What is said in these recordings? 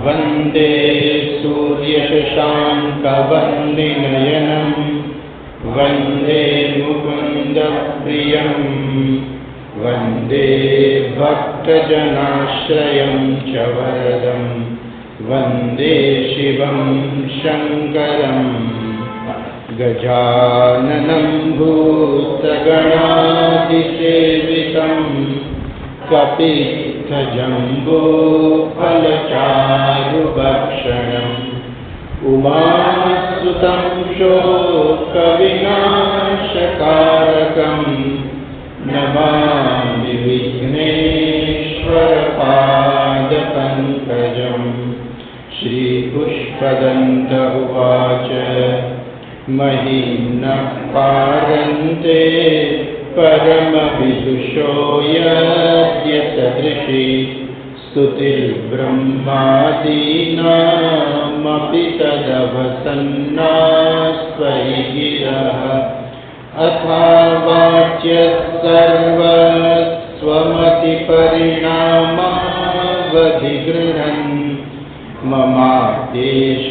वन्दे सूर्यशशाङ्कवन्दिनयनं वन्दे मुकुन्दप्रियं वन्दे भक्तजनाश्रयं च वरदं वन्दे शिवं शङ्करं गजाननं भूतगणाधिसेवितं कपित्थजम्बूफलचारुभक्षणम् उमासुतं शोकविनाशकारकं नमामि विघ्नेश्वरपादपङ्कजं। श्रीपुष्पदन्त उवाच महीम्नः पारन्ते परमविदुषो यद्य सदृशी स्तुतिर्ब्रह्मादीनामपि तदवसन्नास्त्वयि गिरः अथावाच्यः सर्वस्वमतिपरिणामावधिगृह्णन् ममादेशस्तोत्रे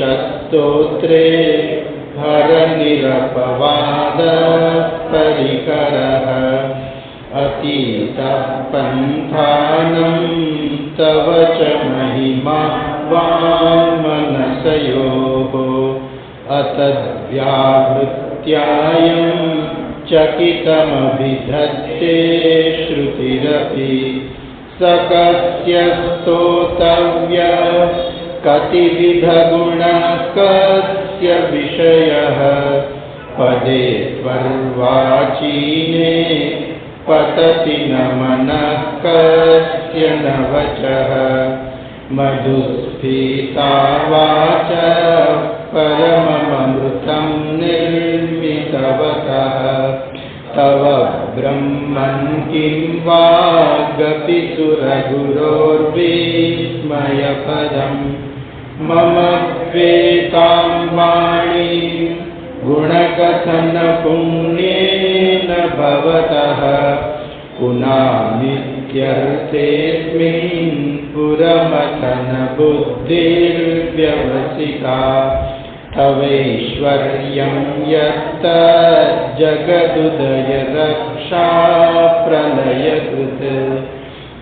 हरनिरपवादपरिकरः अतीतः पन्थानं तव च महिमा वाङ्मनसयोः अतद्व्यावृत्यायं चकितमभिधत्ते श्रुतिरपि सकस्य स्तोतव्य कतिविधगुणः कस्य विषयः पदे त्वर्वाचीने पतति न मनः कस्य न वचः मधुस्फीता वाचः परममृतं निर्मितवतः तव ब्रह्मन् किं वागपि सुरगुरोर्विस्मयपदम् मम वेतां वाणीं गुणकथनपुण्येन भवतः पुनामित्यर्थेऽस्मिन् पुरमथनबुद्धिर्व्यवसिता तवैश्वर्यं यत्तज्जगदुदयरक्षाप्रलयकृत्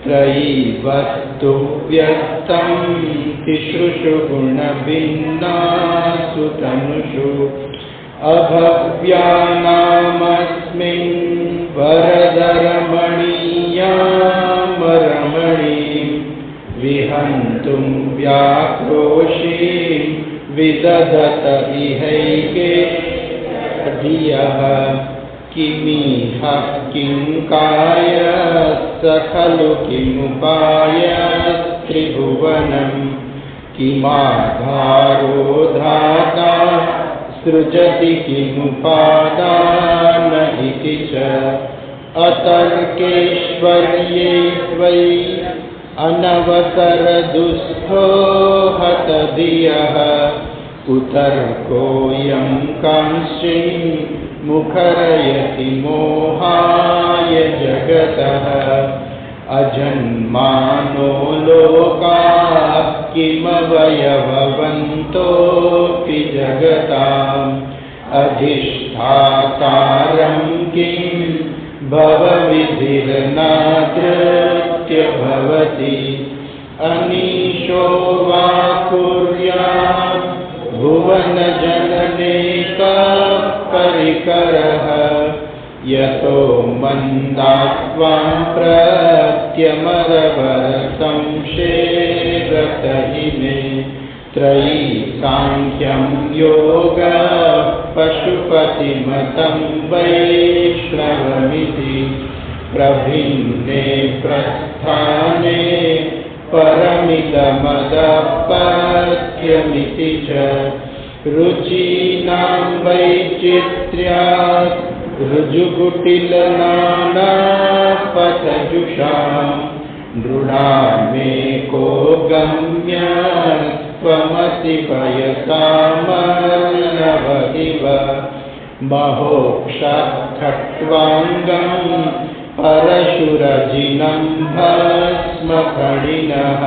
त्रयी वस्तु व्यस्तं तिसृषु गुणभिन्नासु तनुषु अभव्यानामस्मिन् वरदरमणीयामरमणीं विहन्तुं व्याक्रोशीं विदधत इहैके धियः किमिह किङ्कायः खलु किमुपायस्त्रिभुवनं किमाधारो धाता सृजति किमुपादान इति च अतर्केश्वर्ये त्वयि अनवसरदुःस्थो हतधियः कुतर्कोऽयं कांश्चिन् मुखरयति मोहाय जगतः अजन्मानो लोकाः किमवयववन्तोऽपि जगताम् अधिष्ठातारं किं भवविधिर्नादृत्य भवति अनीशो वा कुर्यात् भुवनजनने कः परिकरः यतो मन्दात्वां प्रत्यमरवरसंशेरत इमे त्रयी साङ्ख्यं योगः पशुपतिमतं वैष्णवमिति प्रभिन्ने प्रस्थाने परमिदमदपत्यमिति च रुचीनां वैचित्र्यात् ऋजुकुटिलनानापथजुषां नृणामेको गम्यस्त्वमसि पयसामर्णव इव महोक्षखट्वाङ्गं परशुरजिनं भस्मफणिनः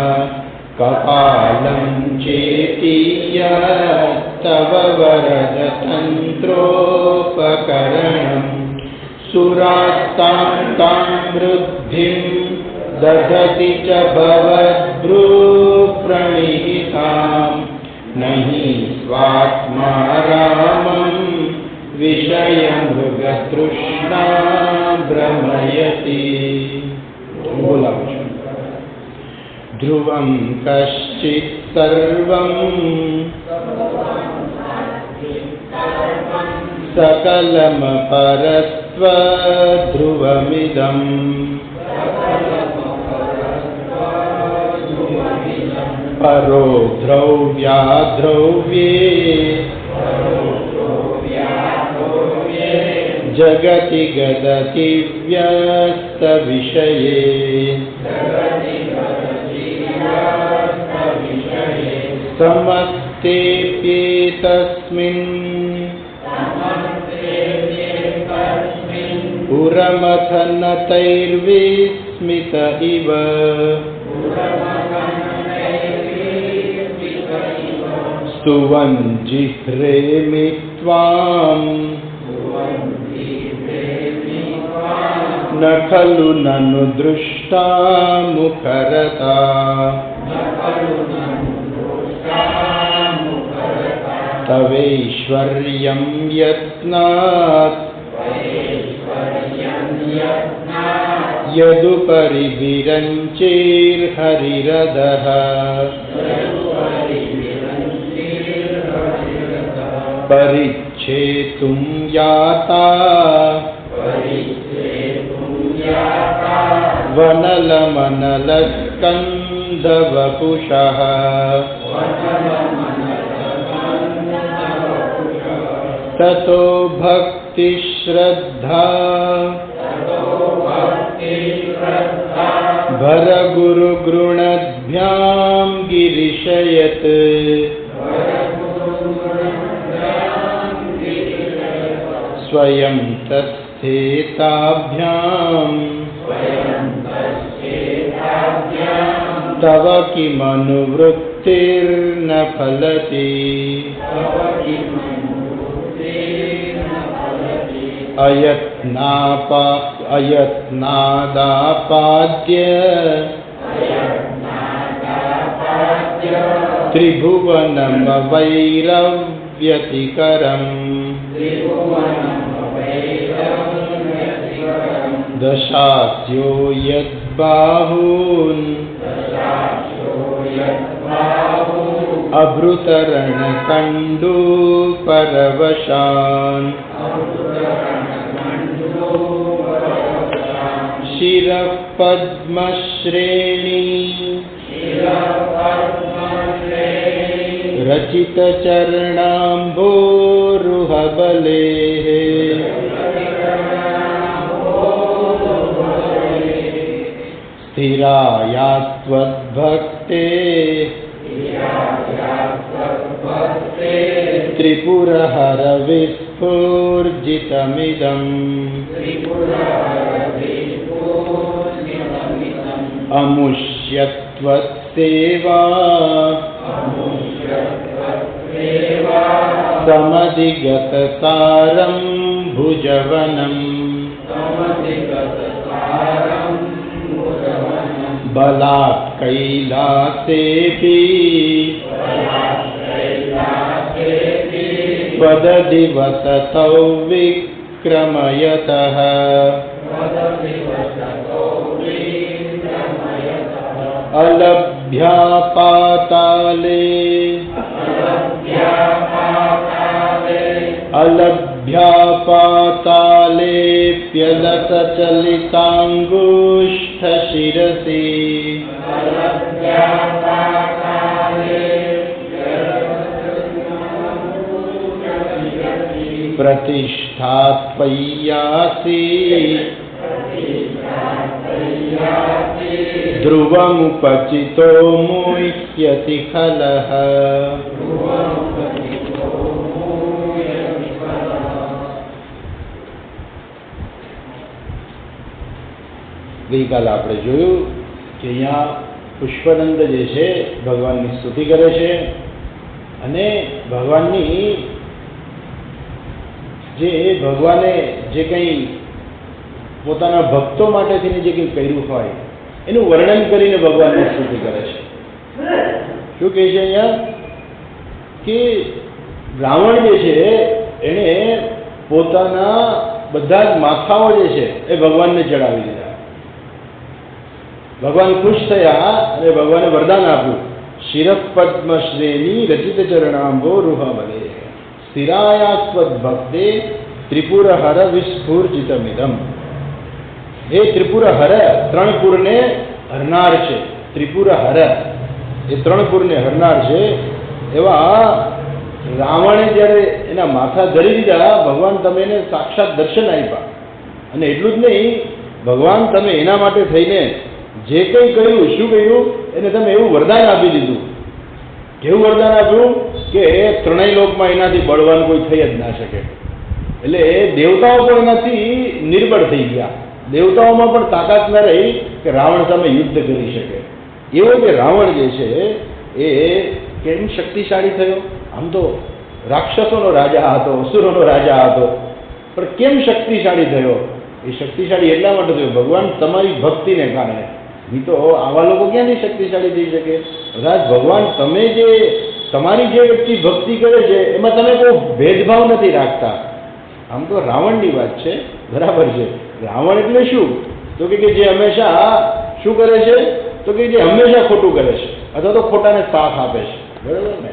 कपालं चेति यत्तव वरदतन्त्रोपकरणं सुरास्तां तां वृद्धिं दधति च भवद्भ्रूप्रणिहितां न हि स्वात्मा रामं विषयमृगतृष्णा भ्रमयति। ध्रुवं कश्चित् सर्वं सकलमपरस्त्वध्रुवमिदम् परो द्रव्याद्रव्ये जगति गदति व्यस्तविषये समस्तेऽप्येतस्मिन् पुरमथनतैर्विस्मित इव स्तुवञ्जिह्रेमि त्वाम् न खलु ननु दृष्टा मुखरता तवैश्वर्यं यत्नात् यदुपरि विरञ्चेर्हरिरदः परिच्छेतुं याता वनलमनलस्कन्धवपुषः ततो भक्तिश्रद्धा भरगुरुगृणद्भ्यां गिरिशयत् स्वयं तत्स्थेताभ्यां तव किमनुवृत्तिर्न फलति अयत्नादापाद्य त्रिभुवनमवैरव्यतिकरम् दशास्यो यद्बाहून् अभृतरणकण्डूपरवशान् शिरः पद्मश्रेणी रचितचरणाम्भोरुहबलेः स्थिरायास्त्वद्भक्ते त्रिपुरहरविस्फूर्जितमिदम् अमुष्यत्वत्सेवा समधिगतसारं भुजवनम् बलात् कैलासेऽपि त्वदधिवसतौ विक्रमयतः अलभ्या पाताले पातालेऽप्यलसचलिताङ्गुष्ठशिरसि प्रतिष्ठा त्वय्यासि ध्रुवमुपचितो मुह्यति खलः ગઈકાલે આપણે જોયું કે અહીંયા પુષ્પનંદ જે છે ભગવાનની સ્તુતિ કરે છે અને ભગવાનની ભગવાને જે કંઈ પોતાના ભક્તો માટેથી જે કંઈ કર્યું હોય એનું વર્ણન કરીને ભગવાનની સ્તુતિ કરે છે. શું કહે છે અહીંયા કે રાવણ જે છે એણે પોતાના બધા જ માથાઓ જે છે એ ભગવાનને ચડાવી દીધા. ભગવાન ખુશ થયા અને ભગવાને વરદાન આપ્યું, શિરઃ પદ્મશ્રેણી રચિત ચરણાંબો રૂહવલે સ્થિરાયાસ્પદ ભક્તે ત્રિપુરહર વિસ્ફૂર્જિતમિદમ. એ ત્રિપુરહર, ત્રણ પુરને હરનાર છે. ત્રિપુરહર એ ત્રણ પુરને હરનાર છે. એવા રાવણે જ્યારે એના માથા ધરી દીધા, ભગવાન તમે એને સાક્ષાત દર્શન આપ્યા. અને એટલું જ નહીં, ભગવાન તમે એના માટે થઈને જે કંઈ કર્યું, શું કર્યું, એને તમે એવું વરદાન આપી દીધું. કેવું વરદાન આપ્યું કે ત્રણેય લોકમાં એનાથી બળવાન કોઈ થઈ જ ના શકે. એટલે દેવતાઓ પણ એનાથી નિર્બળ થઈ ગયા. દેવતાઓમાં પણ તાકાત ન રહી કે રાવણ સામે યુદ્ધ કરી શકે. એવો કે રાવણ જે છે એ કેમ શક્તિશાળી થયો? આમ તો રાક્ષસોનો રાજા હતો, અસુરોનો રાજા હતો, પણ કેમ શક્તિશાળી થયો? એ શક્તિશાળી એટલા માટે થયો ભગવાન તમારી ભક્તિને કારણે. નહીં તો આવા લોકો ક્યાંથી શક્તિશાળી થઈ શકે? કદાચ ભગવાન તમે જે તમારી જે વ્યક્તિ ભક્તિ કરે છે એમાં તમે કોઈ ભેદભાવ નથી રાખતા. આમ તો રાવણની વાત છે, બરાબર છે. રાવણ એટલે શું? તો કે જે હંમેશા શું કરે છે? તો કે જે હંમેશા ખોટું કરે છે અથવા તો ખોટાને સાથ આપે છે. બરાબર ને?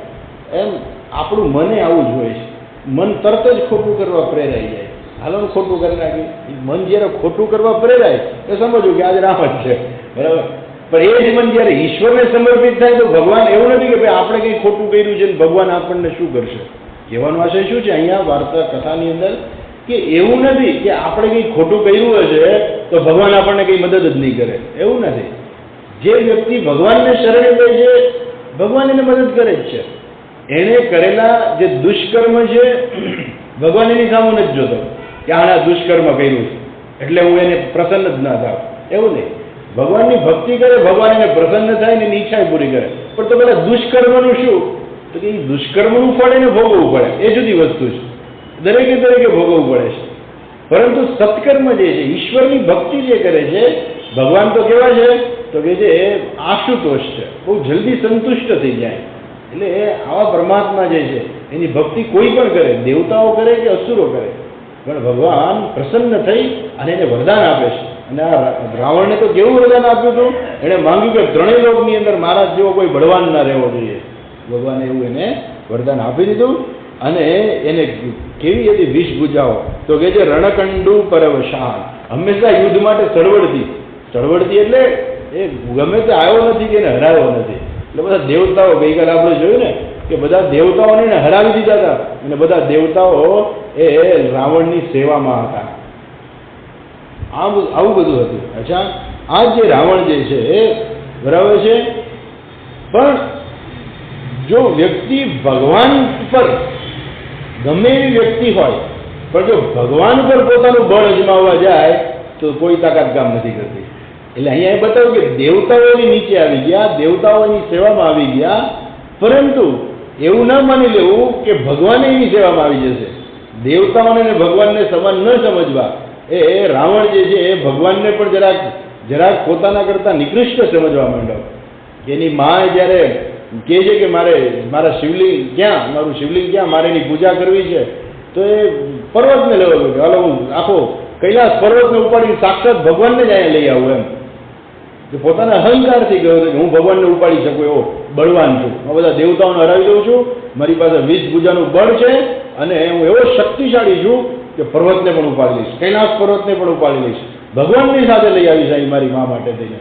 એમ આપણું મને આવું જ હોય છે. મન તરત જ ખોટું કરવા પ્રેરાઈ જાય. હાલો ખોટું કરી નાખ્યું. મન જ્યારે ખોટું કરવા પ્રેરાય એ સમજવું કે આજે રાવણ છે. બરાબર. પણ એ જ મન જ્યારે ઈશ્વરને સમર્પિત થાય તો ભગવાન એવું નથી કે ભાઈ આપણે કંઈ ખોટું કર્યું છે ને ભગવાન આપણને શું કરશે. કહેવાનો આશય શું છે અહીંયા વાર્તા કથાની અંદર કે એવું નથી કે આપણે કંઈ ખોટું કર્યું હશે તો ભગવાન આપણને કંઈ મદદ જ નહીં કરે. એવું નથી. જે વ્યક્તિ ભગવાનને શરણે લે છે ભગવાન એને મદદ કરે જ છે. એણે કરેલા જે દુષ્કર્મ છે ભગવાન એની સામે નથી જોતો કે આણે દુષ્કર્મ કર્યું છે એટલે હું એને પ્રસન્ન જ ના થાવ. એવું નહીં. ભગવાનની ભક્તિ કરે, ભગવાન એને પ્રસન્ન થાય ને એની ઈચ્છા પૂરી કરે. પણ તો પેલા દુષ્કર્મનું શું? તો કે એ દુષ્કર્મનું ફળ એને ભોગવવું પડે. એ જુદી વસ્તુ છે. દરેકે ભોગવવું પડે છે. પરંતુ સત્કર્મ જે છે, ઈશ્વરની ભક્તિ જે કરે છે, ભગવાન તો કેવા છે? તો કે જે આશુતોષ છે, બહુ જલ્દી સંતુષ્ટ થઈ જાય. એટલે આવા પરમાત્મા જે છે એની ભક્તિ કોઈ પણ કરે, દેવતાઓ કરે કે અસુરો કરે, પણ ભગવાન પ્રસન્ન થઈ અને એને વરદાન આપે છે. અને આ રાવણને તો કેવું વરદાન આપ્યું હતું? એણે માંગ્યું કે ત્રણેય લોકની અંદર મારા જેવો કોઈ બળવાન ના રહેવો જોઈએ. ભગવાને એવું એને વરદાન આપી દીધું. અને એને કેવી હતી વિષભુજાઓ? તો કે જે રણકંડુ પરવશાન, હંમેશા યુદ્ધ માટે ચળવળતી એટલે એ ગમે તે આવ્યો નથી કે એને હરાવ્યો નથી. એટલે બધા દેવતાઓ, ગઈકાલે આપણે જોયું ને કે બધા દેવતાઓને એને હરાવી દીધા હતા અને બધા દેવતાઓ એ રાવણની સેવામાં હતા. આવું બધું હતું. અચ્છા, આ જે રાવણ જે છે બરાબર છે, પણ જો વ્યક્તિ ભગવાન પર, ગમે એવી વ્યક્તિ હોય, પણ જો ભગવાન પર પોતાનું બળ અજમાવવા જાય તો કોઈ તાકાત કામ નથી કરતી. એટલે અહીંયા એ બતાવ્યું કે દેવતાઓ એની નીચે આવી ગયા, દેવતાઓ એની સેવામાં આવી ગયા, પરંતુ એવું ના માની લેવું કે ભગવાન એની સેવામાં આવી જશે. દેવતાઓને અને ભગવાનને સમાન ન સમજવા. એ રાવણ જે છે એ ભગવાનને પણ જરાક પોતાના કરતાં નિકૃષ્ટ સમજવા માંડ્યો. એની મા જ્યારે કહે છે કે મારા શિવલિંગ ક્યાં, મારું શિવલિંગ ક્યાં, મારે એની પૂજા કરવી છે, તો એ પર્વતને લેવા ગયો. હાલો હું આખો કૈલાસ પર્વતને ઉપાડી સાક્ષાત ભગવાનને જ અહીંયા લઈ આવું. એમ પોતાના અહંકારથી ગયો હતો કે હું ભગવાનને ઉપાડી શકું એવો બળવાન છું, હું બધા દેવતાઓને હરાવી દઉં છું, મારી પાસે 20 ભુજાનું બળ છે અને હું એવો શક્તિશાળી છું કે પર્વતને પણ ઉપાડી લઈશ, કૈલાસ પર્વતને પણ ઉપાડી લઈશ, ભગવાનની સાથે લઈ આવીશ અહીં મારી મા માટે થઈને.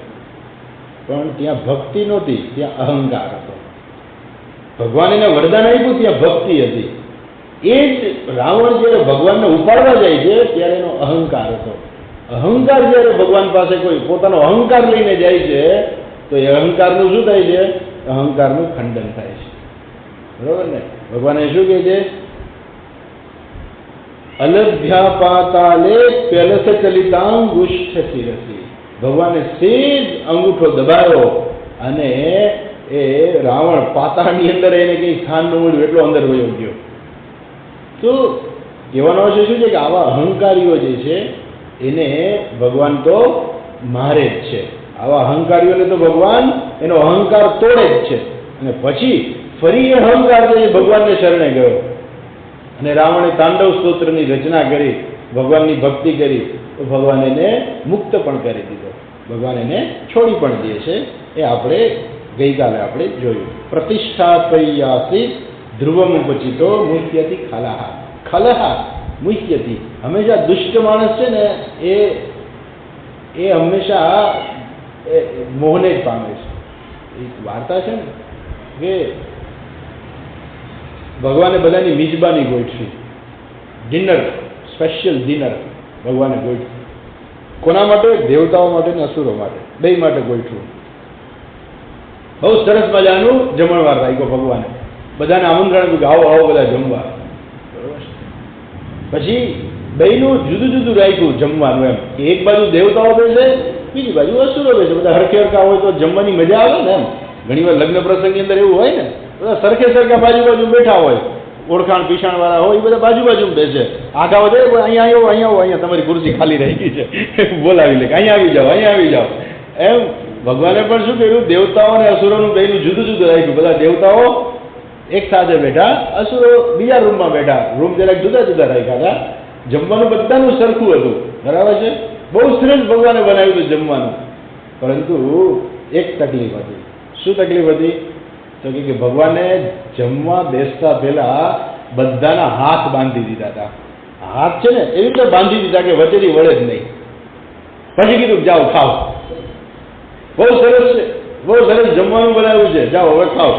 પણ ત્યાં ભક્તિ નહોતી, ત્યાં અહંકાર હતો. ભગવાન એને વરદાન આપ્યું, ત્યાં ભક્તિ હતી. એ જ રાવણ જ્યારે ભગવાનને ઉપાડવા જાય છે ત્યારે એનો અહંકાર હતો. અહંકાર જ્યારે ભગવાન પાસે કોઈ પોતાનો અહંકાર લઈને જાય છે તો એ અહંકારનું શું થાય છે? અહંકારનું ખંડન થાય છે. બરોબર ને? ભગવાને શું કહે છે? અલભ્યા પાતાલે પેલસ ચલિતાંગુષ્ઠ શિરસી. ભગવાને સેજ અંગૂઠો દબાયો અને એ રાવણ પાતાળની અંદર એને કંઈ સ્થાન ન મળ્યું એટલો અંદર વયો ગયો. તો કહેવાનો આવશે શું છે કે આવા અહંકારીઓ જે છે એને ભગવાન તો મારે જ છે. આવા અહંકારીઓને તો ભગવાન એનો અહંકાર તોડે જ છે. અને પછી ફરી એ અહંકાર જે ભગવાનને શરણે ગયો અને રાવણે તાંડવ સ્તોત્રની રચના કરી, ભગવાનની ભક્તિ કરી, તો ભગવાન એને મુક્ત પણ કરી દીધો. ભગવાન એને છોડી પણ દે છે. એ આપણે ગઈકાલે આપણે જોયું. પ્રતિષ્ઠાપયાસી ધ્રુવમ ઉપચિતો મુહ્યતિ ખલહ. ખલહ મુહ્યતિ, હંમેશા દુષ્ટ માણસ છે ને એ હંમેશા મોહને જ પામે છે. એક વાર્તા છે ને કે ભગવાને બધાની મિજબાની ગોઠવી, ડિનર, સ્પેશિયલ ડિનર ભગવાને ગોઠવી. કોના માટે? દેવતાઓ માટે ને અસુરો માટે, બે માટે ગોઠવું. બહુ સરસ મજાનું જમણવાર રાખ્યો ભગવાને, બધાને આમંત્રણ આપ્યું કે આવો આવો બધા જમવા. બરોબર. પછી બેયનું જુદું જુદું રાખ્યું જમવાનું, એમ કે એક બાજુ દેવતાઓ બેસે, બીજી બાજુ અસુરો બેસે. બધા હરખે હરખા હોય તો જમવાની મજા આવે ને. એમ ઘણી વાર લગ્ન પ્રસંગની અંદર એવું હોય ને, બધા સરખે સરખા બાજુ બેઠા હોય, ઓળખાણ પીછાણ વાળા હોય, એ બધા બાજુ બેસે. આગા વધે અહીંયા આવો, અહીંયા તમારી ખુરશી ખાલી રહી ગઈ છે, બોલાવી લે, અહીંયા આવી જાઓ. એમ ભગવાને પણ શું કર્યું? દેવતાઓ અને અસુરોનું બેયનું જુદું જુદું રાખ્યું. બધા દેવતાઓ એક સાથે બેઠા, અસુરો બીજા રૂમમાં બેઠા. રૂમ જરાક જુદા જુદા રાખ્યા હતા. જમવાનું બધાનું સરખું હતું. બરાબર છે. બહુ સરસ ભગવાને બનાવ્યું હતું જમવાનું. પરંતુ એક તકલીફ હતી. શું તકલીફ હતી? તો કે ભગવાને જમવા બેસતા પહેલા બધાના હાથ બાંધી દીધા હતા. હાથ છે ને એવી રીતે બાંધી દીધા કે વચ્ચેથી વળે જ નહીં. પછી કીધું જાઓ ખાઓ, બહુ સરસ છે, બહુ સરસ જમવાનું બનાવ્યું છે, જાઓ હવે ખાઓ.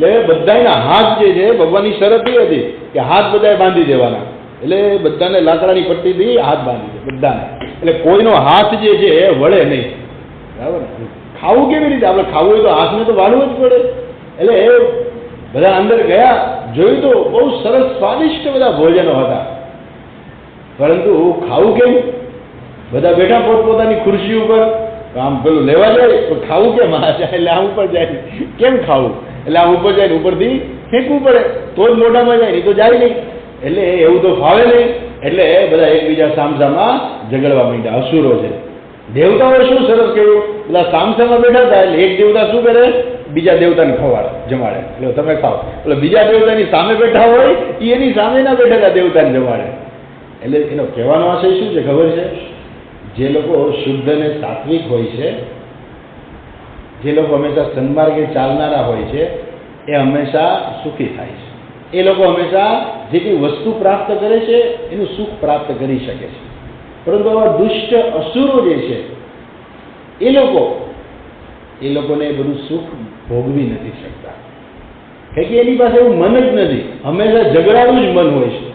એટલે બધાના હાથ જે છે, ભગવાનની શરત એ હતી કે હાથ બધાએ બાંધી દેવાના. એટલે બધાને લાકડાની પટ્ટીથી હાથ બાંધી દે બધાને. એટલે કોઈનો હાથ જે છે એ વળે નહીં. બરાબર. ખાવું કેવી રીતે? આપણે ખાવું હોય તો હાથને તો વાળવું જ પડે. એટલે એ બધા અંદર ગયા, જોયું તો બહુ સરસ સ્વાદિષ્ટ બધા ભોજનો હતા. પરંતુ ખાવું કેમ? બધા બેઠા પોતપોતાની ખુરશી ઉપર. આમ પેલું લેવા જાય તો ખાવું કેમ? એટલે આમ ઉપર જાય, કેમ ખાવું? એટલે આમ ઉપર જાય, ઉપરથી ફેંકવું પડે તો જ મોઢામાં જાય, નહીં તો જાય નહીં. એટલે એવું તો ફાવે નહીં. એટલે બધા એકબીજા સામસામા ઝઘડવા માંડ્યા. અસુરો છે. દેવતાઓએ શું સરસ કહ્યું, બધા સામસામા બેઠા હતા. એટલે એક દેવતા શું કરે? બીજા દેવતાને ખવાડે, જમાડે. એટલે તમે ખાઓ. એટલે બીજા દેવતાની સામે બેઠા હોય એ એની સામે ના બેઠેલા દેવતાને જમાડે. એટલે એનો કહેવાનો આશય શું છે ખબર છે? જે લોકો શુદ્ધ અને સાત્વિક હોય છે, જે લોકો હંમેશા સન્માર્ગે ચાલનારા હોય છે, એ હંમેશા સુખી થાય છે. એ લોકો હંમેશા જે કંઈ વસ્તુ પ્રાપ્ત કરે છે એનું સુખ પ્રાપ્ત કરી શકે છે. પરંતુ આવા દુષ્ટ અસુરો જે છે એ લોકોને બધું સુખ ભોગવી નથી શકતા. કારણ કે એની પાસે એવું મન જ નથી. હંમેશા ઝઘડાનું જ મન હોય છે.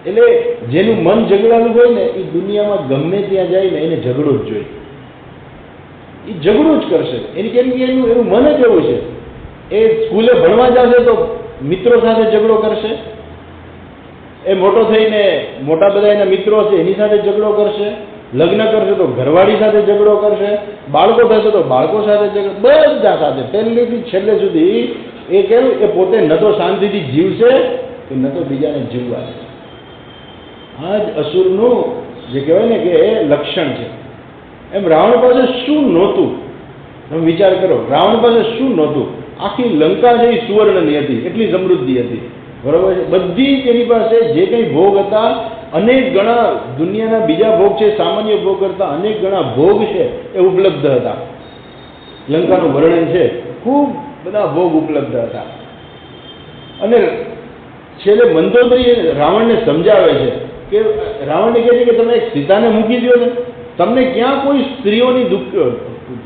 એટલે જેનું મન ઝઘડાનું હોય ને એ દુનિયામાં ગમે ત્યાં જાય ને એને ઝઘડો જ જોઈએ. એ ઝઘડો જ કરશે. કેમ કે એનું મન જ એવું છે. એ સ્કૂલે ભણવા જશે તો મિત્રો સાથે ઝઘડો કરશે. એ મોટો થઈને મોટા બધા એના મિત્રો હશે એની સાથે ઝઘડો કરશે. લગ્ન કરશે તો ઘરવાળી સાથે ઝઘડો કરશે. બાળકો થશે તો બાળકો સાથે ઝઘડો, બધા સાથે પહેલેથી છેલ્લે સુધી. એ કેવું? એ પોતે ન તો શાંતિથી જીવશે કે ન તો બીજાને જીવવા દે. આ જ અસુરનું જે કહેવાય ને કે લક્ષણ છે. એમ રાવણ પાસે શું નહોતું? તમે વિચાર કરો, રાવણ પાસે શું નહોતું? આખી લંકા જે સુવર્ણની હતી, એટલી સમૃદ્ધિ હતી. બરોબર છે. બધી તેની પાસે જે કંઈ ભોગ હતા, અનેક ગણા દુનિયાના બીજા ભોગ છે, સામાન્ય ભોગ કરતા અનેક ગણા ભોગ છે એ ઉપલબ્ધ હતા. લંકાનું વર્ણન છે, ખૂબ બધા ભોગ ઉપલબ્ધ હતા. અને છેલ્લે મંદોદરી રાવણને સમજાવે છે કે રાવણને કહે છે કે તમે એક સીતાને મૂકી દો ને, તમને ક્યાં કોઈ સ્ત્રીઓની દુઃખ,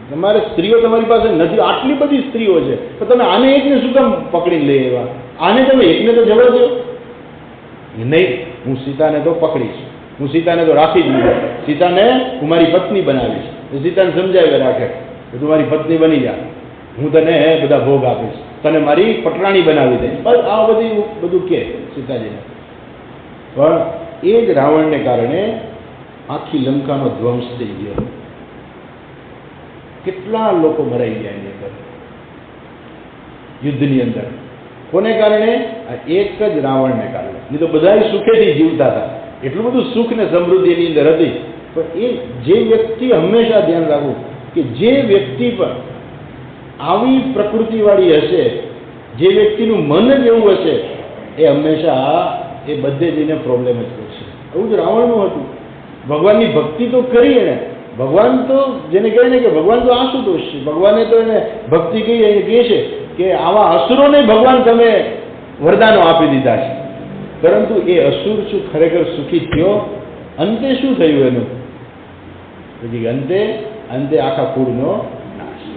તમારે સ્ત્રીઓ તમારી પાસે નથી, આટલી બધી સ્ત્રીઓ છે, તો તમે આને એકને શું કામ પકડી લે? એવા આને તમે એકને તો જવા દો. નહીં, હું સીતાને તો પકડીશ, હું સીતાને તો રાખી જ નહીં. સીતાને હું મારી પત્ની બનાવીશ. સીતાને સમજાવી રાખે કે તું મારી પત્ની બની જા, હું તને બધા ભોગ આપીશ, તને મારી પટરાણી બનાવી દઈશ. બસ આ બધું કે સીતાજીને. પણ એ જ રાવણને કારણે આખી લંકાનો ધ્વંસ થઈ ગયો. કેટલા લોકો મરાઈ ગયા એની અંદર. યુદ્ધની અંદર. કોને કારણે? આ એક જ રાવણને કારણે. નહીં તો બધા સુખેથી જીવતા હતા, એટલું બધું સુખ ને સમૃદ્ધિ એની અંદર હતી. પણ એ જે વ્યક્તિ, હંમેશા ધ્યાન રાખવું કે જે વ્યક્તિ પર આવી પ્રકૃતિવાળી હશે, જે વ્યક્તિનું મન જ એવું હશે, એ હંમેશા એ બધે જઈને પ્રોબ્લેમ જ કરશે. એવું જ રાવણનું હતું. ભગવાનની ભક્તિ તો કરી એને, ભગવાન તો જેને કહે ને કે ભગવાન તો આશુતોષ છે, ભગવાને તો એને ભક્તિ કહી એને કહે છે કે આવા અસુરોને ભગવાન તમે વરદાનો આપી દીધા છે. પરંતુ એ અસુર શું ખરેખર સુખી થયો? અંતે શું થયું એનું? અંતે આખા કુળનો નાશ.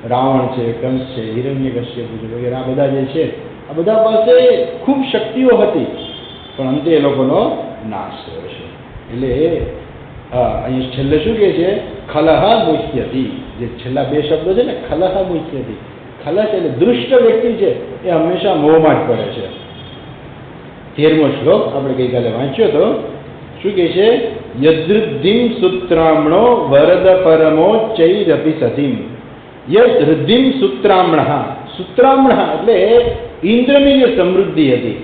રાવણ છે, કંસ છે, હિરણ્યકશ્યપ છે વગેરે આ બધા જે છે, આ બધા પાસે ખૂબ શક્તિઓ હતી, પણ અંતે એ લોકોનો નાશ થયો છે. એટલે અહીં છેલ્લે શું કહે છે? ખલહ મુહ્યતિ. જે છેલ્લા બે શબ્દો છે ને, ખલહ મુહ્યતિ. ખલહ એટલે દુષ્ટ વ્યક્તિ છે, એ હંમેશા મોહમાં જ પડે છે. 13મો શ્લોક આપણે ગઈકાલે વાંચ્યો તો. શું કહે છે? યદ્રુદ્ધિમ સૂત્રામણો વરદ પરમો ચૈરપી સતીમ. યદ્રુદ્ધિમ સૂત્રામણ. સૂત્રામણ એટલે ઇન્દ્રની જે સમૃદ્ધિ હતી,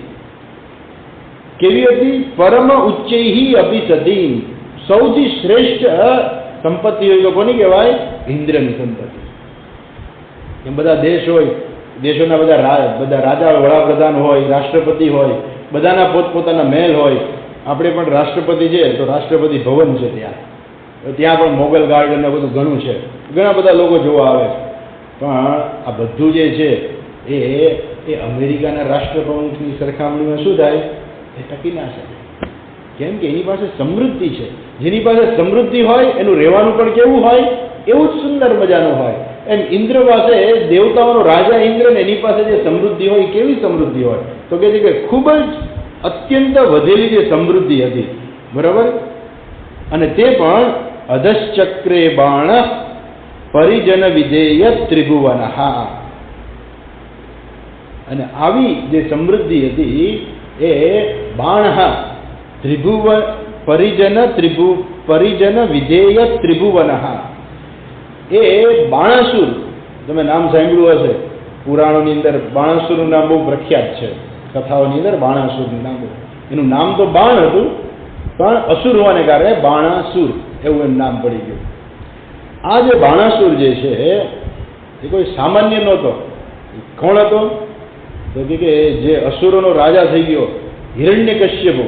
કેવી હતી? પરમ ઉચ્ચૈહી અપી સતીમ. સૌથી શ્રેષ્ઠ સંપત્તિ હોય તો કોની કહેવાય? ઇન્દ્રની સંપત્તિ. એમ બધા દેશ હોય, દેશોના બધા રાજા, વડાપ્રધાન હોય, રાષ્ટ્રપતિ હોય, બધાના પોતપોતાના મહેલ હોય. આપણે પણ રાષ્ટ્રપતિ છે તો રાષ્ટ્રપતિ ભવન છે, ત્યાં પણ મોગલ ગાર્ડન ને બધું ઘણું છે, ઘણા બધા લોકો જોવા આવે. પણ આ બધું જે છે એ અમેરિકાના રાષ્ટ્રપ્રમુખની સરખામણીમાં શું થાય? એ ટકી ના શકે. કેમ કે એની પાસે સમૃદ્ધિ છે. જેની પાસે સમૃદ્ધિ હોય એનું રહેવાનું પણ કેવું હોય? એવું જ સુંદર મજાનું હોય. એમ ઇન્દ્ર પાસે, દેવતાઓનો રાજા ઇન્દ્ર ને એની પાસે જે સમૃદ્ધિ હોય, કેવી સમૃદ્ધિ હોય? તો કે છે કે ખૂબ જ અત્યંત વધેલી જે સમૃદ્ધિ હતી, બરાબર. અને તે પણ અધશ્ચક્રે બાણ પરિજન વિધેય ત્રિભુવન. અને આવી જે સમૃદ્ધિ હતી એ બાણ ત્રિભુવન પરિજન વિધેય ત્રિભુવન. એ બાણાસુર, તમે નામ સાંભળ્યું હશે પુરાણોની અંદર. બાણાસુરનું નામ બહુ પ્રખ્યાત છે કથાઓની અંદર. બાણાસુરનું નામ, એનું નામ તો બાણ હતું, પણ અસુર હોવાને કારણે બાણાસુર એવું એનું નામ પડી ગયું. આ જે બાણાસુર જે છે એ કોઈ સામાન્ય નહોતો. કોણ હતો? તો કે જે અસુરોનો રાજા થઈ ગયો હિરણ્યકશ્યપ,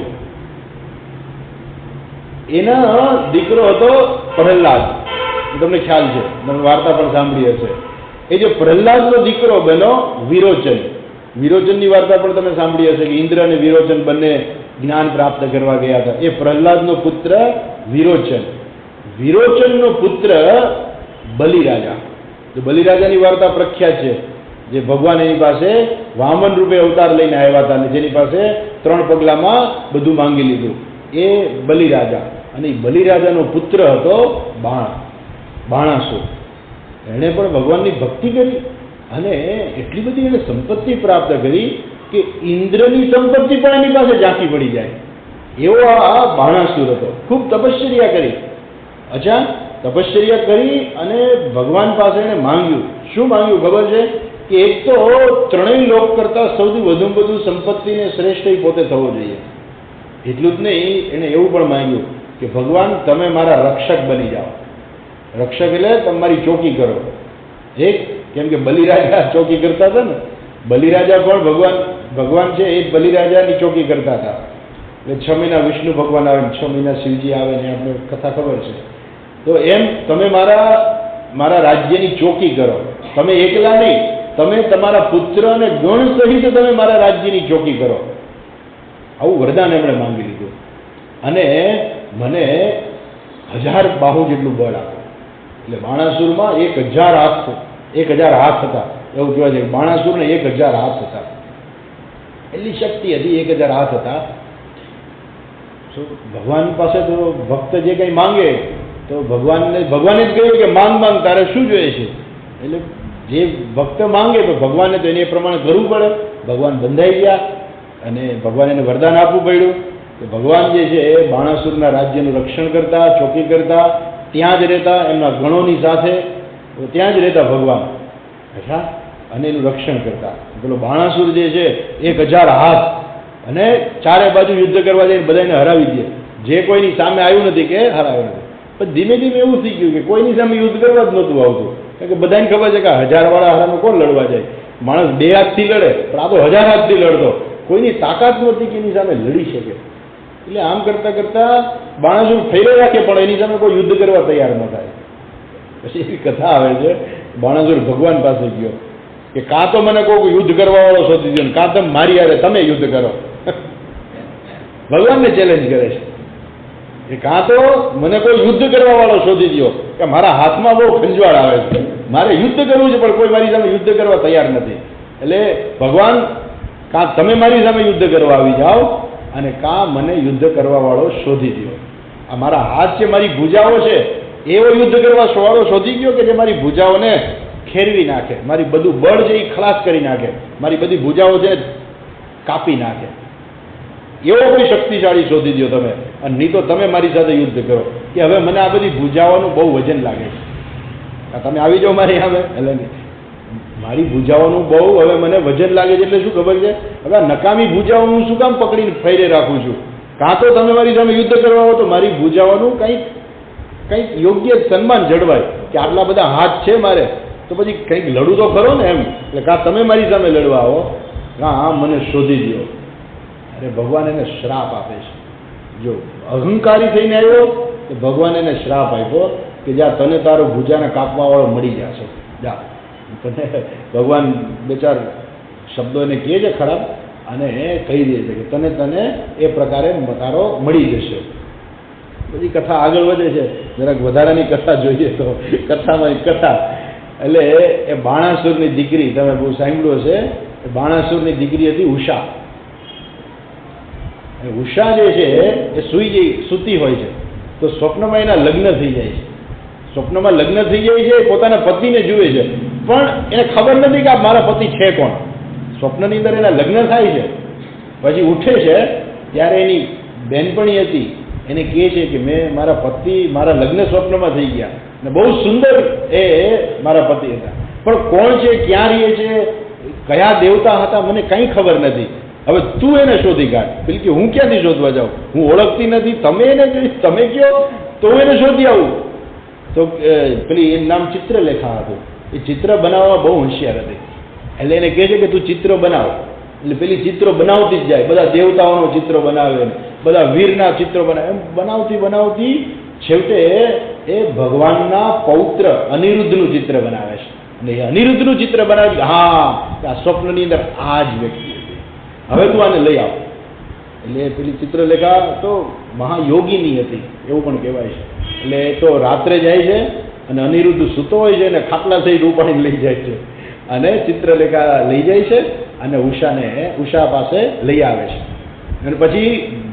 એના દીકરો હતો પ્રહલાદ. તમને ખ્યાલ છે, તમે વાર્તા પણ સાંભળી હશે. એ જે પ્રહલાદનો દીકરો બન્યો વિરોચન. વિરોચનની વાર્તા પણ તમે સાંભળી હશે કે ઇન્દ્ર અને વિરોચન બંને જ્ઞાન પ્રાપ્ત કરવા ગયા હતા. એ પ્રહલાદનો પુત્ર વિરોચન. વિરોચનનો પુત્ર બલિરાજા. તો બલિરાજાની વાર્તા પ્રખ્યાત છે. જે ભગવાન એની પાસે વામન રૂપે અવતાર લઈને આવ્યા હતા અને જેની પાસે 3 પગલામાં બધું માંગી લીધું, એ બલિરાજા. અને એ બલિરાજાનો પુત્ર હતો બાણાસુર. એણે પણ ભગવાનની ભક્તિ કરી અને એટલી બધી એને સંપત્તિ પ્રાપ્ત કરી કે ઇન્દ્રની સંપત્તિ પણ એની પાસે ઝાંકી પડી જાય એવો આ બાણાસુર હતો. ખૂબ તપશ્ચર્યા કરી. અચ્છા, તપશ્ચર્યા કરી અને ભગવાન પાસે એણે માંગ્યું. શું માંગ્યું ખબર છે? કે એક તો 3 લોક કરતાં સૌથી વધુ સંપત્તિને શ્રેષ્ઠ પોતે થવો જોઈએ. એટલું જ નહીં, એણે એવું પણ માંગ્યું કે ભગવાન તમે મારા રક્ષક બની જાઓ. રક્ષક એટલે તમારી ચોકી કરો. એક, કેમ કે બલિરાજા ચોકી કરતા હતા ને, બલિરાજા પણ ભગવાન છે એ બલિરાજાની ચોકી કરતા હતા. એટલે 6 મહિના વિષ્ણુ ભગવાન આવે, 6 મહિના શિવજી આવે ને, આપણે કથા ખબર છે. તો એમ તમે મારા રાજ્યની ચોકી કરો. તમે એકલા નહીં, તમે તમારા પુત્ર અને ગણ સહિત તમે મારા રાજ્યની ચોકી કરો. આવું વરદાન એમણે માંગી લીધું. અને મને 1000 બાહુ જેટલું બળ આપો. એટલે બાણાસુરમાં 1000 હાથ હતા. એવું કહેવાય છે બાણાસુરને 1000 હાથ હતા. એટલી શક્તિ હતી, 1000 હાથ હતા. ભગવાન પાસે તો ભક્ત જે કંઈ માંગે તો ભગવાને જ કહ્યું કે માંગ તારે શું જોઈએ છે. એટલે જે ભક્ત માંગે તો ભગવાને તો એને પ્રમાણે કરવું પડે. ભગવાન બંધાઈ ગયા અને ભગવાન એને વરદાન આપવું પડ્યું કે ભગવાન જે છે એ બાણાસુરના રાજ્યનું રક્ષણ કરતા, ચોકી કરતા, ત્યાં જ રહેતા, એમના ગણોની સાથે ત્યાં જ રહેતા ભગવાન. અચ્છા, અને એનું રક્ષણ કરતા. પેલો બાણાસુર જે છે 1000 હાથ અને ચારે બાજુ યુદ્ધ કરવા જઈને બધાને હરાવી દે. જે કોઈની સામે આવ્યું નથી કે હરાવ્યું નથી. પણ ધીમે ધીમે એવું થઈ ગયું કે કોઈની સામે યુદ્ધ કરવા જ નહોતું આવતું. કારણ કે બધાને ખબર છે કે 1000 વાળા હારામાં કોણ લડવા જાય? માણસ 2 હાથથી લડે, પણ આ તો 1000 હાથથી લડતો. કોઈની તાકાત નહોતી કે એની સામે લડી શકે. એટલે આમ કરતાં કરતાં બાણાસુર ફેરો રાખે પણ એની સામે કોઈ યુદ્ધ કરવા તૈયાર ન થાય. પછી એવી કથા આવે છે, બાણાસુર ભગવાન પાસે ગયો કે કાં તો મને કોઈ યુદ્ધ કરવાવાળો શોધી દો, કાં તમે મારી હારે તમે યુદ્ધ કરો. ભગવાનને ચેલેન્જ કરે છે કે કાં તો મને કોઈ યુદ્ધ કરવાવાળો શોધી દો કે મારા હાથમાં બહુ ખંજવાળ આવે છે, મારે યુદ્ધ કરવું છે પણ કોઈ મારી સામે યુદ્ધ કરવા તૈયાર નથી. એટલે ભગવાન કાં તમે મારી સામે યુદ્ધ કરવા આવી જાઓ અને કાં મને યુદ્ધ કરવાવાળો શોધી દો. આ મારા હાથ છે, મારી ભુજાઓ છે, એવો યુદ્ધ કરવા વાળો શોધી ગયો કે જે મારી ભુજાઓને ખેરવી નાખે, મારી બધું બળ છે એ ખલાસ કરી નાખે, મારી બધી ભુજાઓ છે કાપી નાખે. એવો કોઈ શક્તિશાળી શોધી દો તમે, અને નહીં તો તમે મારી સાથે યુદ્ધ કરો. કે હવે મને આ બધી ભુજાઓનું બહુ વજન લાગે છે, તમે આવી જાઓ મારી સામે. એટલે મારી ભુજાઓનું બહુ હવે મને વજન લાગે છે. એટલે શું ખબર છે, હવે નકામી ભુજાઓ હું શું કામ પકડીને ફેરે રાખું છું? કાં તો તમે મારી સામે યુદ્ધ કરવા હો તો મારી ભુજાઓનું કંઈક યોગ્ય સન્માન જળવાય કે આટલા બધા હાથ છે મારે, તો પછી કંઈક લડું તો ખરો ને એમ. એટલે કાં તમે મારી સામે લડવા આવો, કાં મને શોધી દો. અરે ભગવાન એને શ્રાપ આપે છે. જો અહંકારી થઈને આવ્યો તો ભગવાન એને શ્રાપ આપ્યો કે જ્યાં તને તારો ભુજાને કાપવાવાળો મળી જશે, જા. તને ભગવાન 2-4 શબ્દો એને કહે છે ખરાબ, અને કહી દે છે કે તને એ પ્રકારે તારો મળી જશે. બધી કથા આગળ વધે છે. જરાક વધારાની કથા જોઈએ તો કથામાં કથા એટલે એ બાણાસુરની દીકરી, તમે બહુ સાંભળ્યું હશે, બાણાસુરની દીકરી હતી ઉષા. ઉષા જે છે એ સૂતી હોય છે તો સ્વપ્નમાં એના લગ્ન થઈ જાય છે. સ્વપ્નમાં લગ્ન થઈ જાય છે, પોતાના પતિને જુએ છે, પણ એને ખબર નથી કે આ મારા પતિ છે કોણ. સ્વપ્નની અંદર એના લગ્ન થાય છે, પછી ઉઠે છે ત્યારે એની બહેનપણી હતી એને કહે છે કે મારા પતિ, મારા લગ્ન સ્વપ્નમાં થઈ ગયા ને બહુ સુંદર એ મારા પતિ હતા, પણ કોણ છે, ક્યાં રહે છે, કયા દેવતા હતા, મને કંઈ ખબર નથી. હવે તું એને શોધી કાઢ. પેલી કે હું ક્યાંથી શોધવા જાઉં, હું ઓળખતી નથી, તમે એને જોઈ, તમે કહો તો હું એને શોધી આવું. તો પેલી એનું નામ ચિત્રલેખા હતું. એ ચિત્ર બનાવવામાં બહુ હોશિયાર હતી. એટલે એને કહે છે કે તું ચિત્ર બનાવ. એટલે પેલી ચિત્રો બનાવતી જ જાય, બધા દેવતાઓનું ચિત્ર બનાવે, બધા વીરના ચિત્રો બનાવે, એમ બનાવતી છેવટે એ ભગવાનના પૌત્ર અનિરુદ્ધનું ચિત્ર બનાવે છે. અને એ અનિરુદ્ધનું ચિત્ર બનાવે, હા આ સ્વપ્નની અંદર આ જ વ્યક્તિ હતી, હવે તું આને લઈ આવ. એટલે પેલી ચિત્રલેખા તો મહાયોગીની હતી એવું પણ કહેવાય છે. એટલે એ તો રાત્રે જાય છે અને અનિરુદ્ધ સૂતો હોય છે અને ખાટલા થઈ ઉપાડીને લઈ જાય છે, અને ચિત્રલેખા લઈ જાય છે અને ઉષા પાસે લઈ આવે છે. અને પછી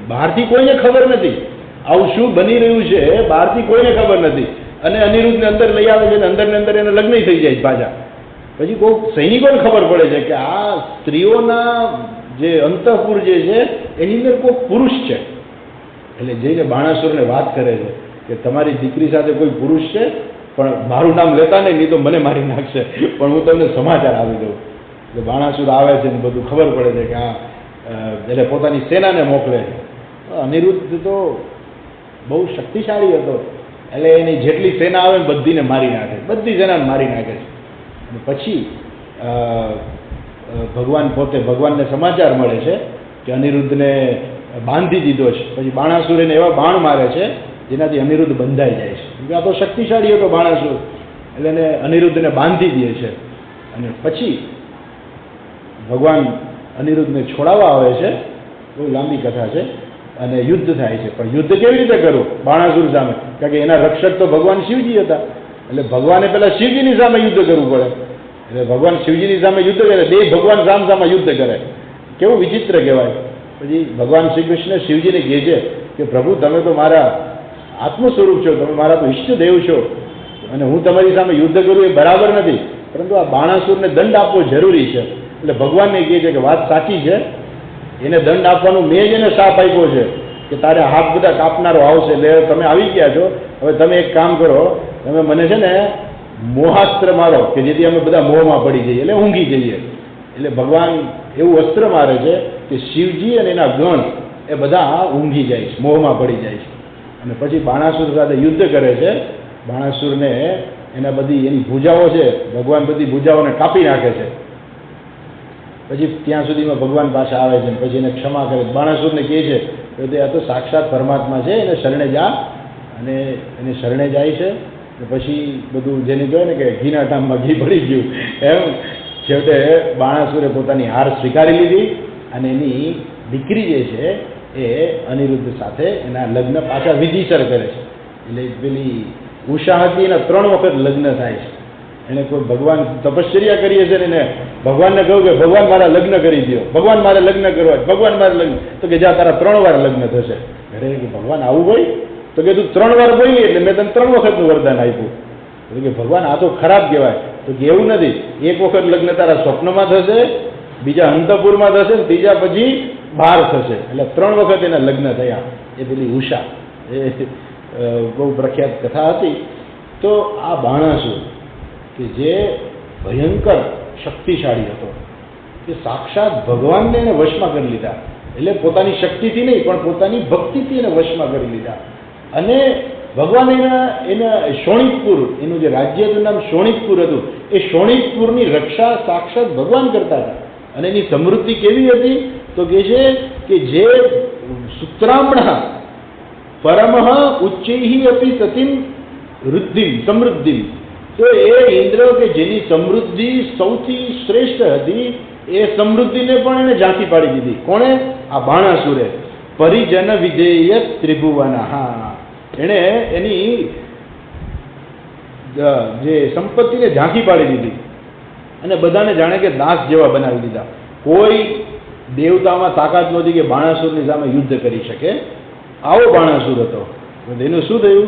બહારથી કોઈને ખબર નથી આવું શું બની રહ્યું છે, બહારથી કોઈને ખબર નથી. અને અનિરુદ્ધને અંદર લઈ આવે છે અને અંદરને અંદર એને લગ્ન થઈ જાય પાછા. પછી કોઈ સૈનિકોને ખબર પડે છે કે આ સ્ત્રીઓના જે અંતઃપુર જે છે એની અંદર કોઈ પુરુષ છે. એટલે જઈને બાણાસુરને વાત કરે છે કે તમારી દીકરી સાથે કોઈ પુરુષ છે, પણ મારું નામ લેતા નહીં તો મને મારી નાખશે, પણ હું તમને સમાચાર આપી દઉં. એટલે બાણાસુર આવે છે ને બધું ખબર પડે છે કે આ એટલે પોતાની સેનાને મોકલે છે. અનિરુદ્ધ તો બહુ શક્તિશાળી હતો, એટલે એની જેટલી સેના આવે ને બધીને મારી નાખે, બધી સેનાને મારી નાખે છે. અને પછી ભગવાનને સમાચાર મળે છે કે અનિરુદ્ધને બાંધી દીધો છે. પછી બાણાસુર એને એવા બાણ મારે છે જેનાથી અનિરુદ્ધ બંધાઈ જાય છે. આ તો શક્તિશાળી હતો બાણાસુર, એટલે એને અનિરુદ્ધને બાંધી દે છે. અને પછી ભગવાન અનિરુદ્ધને છોડાવવા આવે છે. બહુ લાંબી કથા છે. અને યુદ્ધ થાય છે. પણ યુદ્ધ કેવી રીતે કરવું બાણાસુર સામે? કારણ કે એના રક્ષક તો ભગવાન શિવજી હતા. એટલે ભગવાને પેલા શિવજીની સામે યુદ્ધ કરવું પડે. એટલે ભગવાન શિવજીની સામે યુદ્ધ કરે, બે ભગવાન સામે યુદ્ધ કરે. કેવું વિચિત્ર કહેવાય. પછી ભગવાન શ્રી કૃષ્ણ શિવજીને કહે છે કે પ્રભુ તમે તો મારા આત્મ સ્વરૂપ છો, તમે મારા તો ઈષ્ટદેવ છો, અને હું તમારી સામે યુદ્ધ કરું એ બરાબર નથી, પરંતુ આ બાણાસુરને દંડ આપવો જરૂરી છે. એટલે ભગવાનને કહે છે કે વાત સાચી છે, એને દંડ આપવાનું મેં જ એને શાપ આપ્યો છે કે તારે હાથ બધા કાપનારો આવશે. એટલે તમે આવી ગયા છો, હવે તમે એક કામ કરો, તમે મને છે ને મોહાસ્ત્ર મારો કે જેથી અમે બધા મોહમાં પડી જઈએ, એટલે ઊંઘી જઈએ. એટલે ભગવાન એવું અસ્ત્ર મારે છે કે શિવજી અને એના ગણ એ બધા ઊંઘી જાય છે, મોહમાં પડી જાય છે. અને પછી બાણાસુર સાથે યુદ્ધ કરે છે. બાણાસુરને એના બધી એની ભૂજાઓ છે, ભગવાન બધી ભૂજાઓને કાપી નાખે છે. પછી ત્યાં સુધીમાં ભગવાન પાસે આવે છે, પછી એને ક્ષમા કરે. બાણાસુરને કહે છે કે તે આ તો સાક્ષાત પરમાત્મા છે, એને શરણે જા. અને એને શરણે જાય છે. પછી બધું જેને કહે ને કે ઘીના ટામમાં ઘી પડી ગયું એમ છેવટે બાણાસુરે પોતાની હાર સ્વીકારી લીધી અને એની દીકરી જે છે એ અનિરુદ્ધ સાથે એના લગ્ન પાછા વિધિસર કરે છે. એટલે પેલી ઉષા હતી એના 3 વખત લગ્ન થાય છે. એને કોઈ ભગવાન તપશ્ચર્યા કરીએ છે ને એને ભગવાનને કહ્યું કે ભગવાન મારા લગ્ન કરી દો, ભગવાન મારે લગ્ન કરવા, ભગવાન મારે લગ્ન. તો કે જા તારા 3 વાર લગ્ન થશે. અરે કે ભગવાન આવું હોય? તો કે તું 3 વાર બોલી એટલે મેં તને 3 વખતનું વરદાન આપ્યું. એટલે કે ભગવાન આ તો ખરાબ કહેવાય. તો કે એવું નથી, 1 વખત લગ્ન તારા સ્વપ્નમાં થશે, બીજા અંતપુરમાં થશે, ત્રીજા પછી બહાર થશે. એટલે 3 વખત એના લગ્ન થયા. એ પેલી ઉષા એ બહુ પ્રખ્યાત કથા હતી. તો આ બાણાસુર કે જે ભયંકર શક્તિશાળી હતો, કે સાક્ષાત ભગવાનને એને વશમાં કરી લીધા. એટલે પોતાની શક્તિથી નહીં પણ પોતાની ભક્તિથી એને વશમાં કરી લીધા. અને ભગવાન એના શોણિતપુર, એનું જે રાજ્ય હતું નામ શોણિતપુર હતું, એ શોણિતપુરની રક્ષા સાક્ષાત ભગવાન કરતા હતા. અને એની સમૃદ્ધિ કેવી હતી? તો કે છે કે જે સૂત્રામણા પરમઃ ઉચ્ચૈઃ અપી સતીમ વૃદ્ધિમ સમૃદ્ધિમ, તો એ ઇન્દ્ર કે જેની સમૃદ્ધિ સૌથી શ્રેષ્ઠ હતી, એ સમૃદ્ધિને પણ એને ઝાંખી પાડી દીધી. કોણે? આ બાણાસુરે. પરિજન વિધેય ત્રિભુવનઃ, એણે એની જે સંપત્તિને ઝાંખી પાડી દીધી અને બધાને જાણે કે દાસ જેવા બનાવી દીધા. કોઈ દેવતામાં તાકાત નહોતી કે બાણાસુરની સામે યુદ્ધ કરી શકે. આવો બાણાસુર હતો. એનું શું થયું?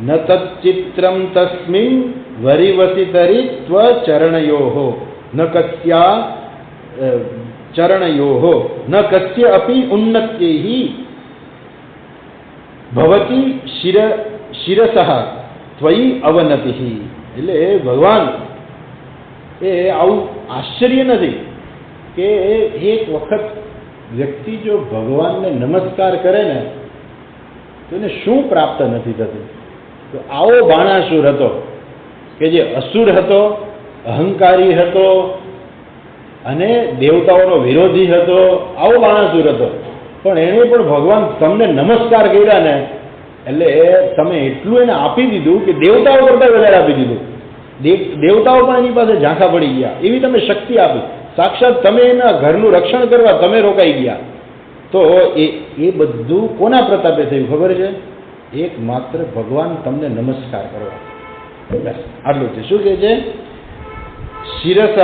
ન તચ્ચિત્રમ તસ્મિન વરિવસિતરી ત્વ ચરણયોઃ ન કસ્યા ચરણયોઃ ન કસ્ય અપી ઉન્નત્યૈઃ ભવતી શિરસઃ ત્વયી અવનતિઃ. એટલે ભગવાન એ આવું આશ્ચર્ય નથી કે એક વખત વ્યક્તિ જો ભગવાનને નમસ્કાર કરે ને તો એને શું પ્રાપ્ત નથી થતું. તો આવો બાણાસુર હતો કે જે અસુર હતો, અહંકારી હતો અને દેવતાઓનો વિરોધી હતો. આવો બાણાસુર હતો. પણ એણે પણ ભગવાન તમને નમસ્કાર કર્યા ને એટલે તમે એટલું એને આપી દીધું કે દેવતાઓ કરતાં વધારે આપી દીધું. દેવતાઓ પણ એની પાસે ઝાંખા પડી ગયા, એવી તમે શક્તિ આપી. સાક્ષાત તમે એના ઘરનું રક્ષણ કરવા તમે રોકાઈ ગયા. તો એ બધું કોના પ્રતાપે થયું ખબર છે? એકમાત્ર ભગવાન તમને નમસ્કાર કરવા. બસ આટલું છે. શું કહે છે? શિરસઃ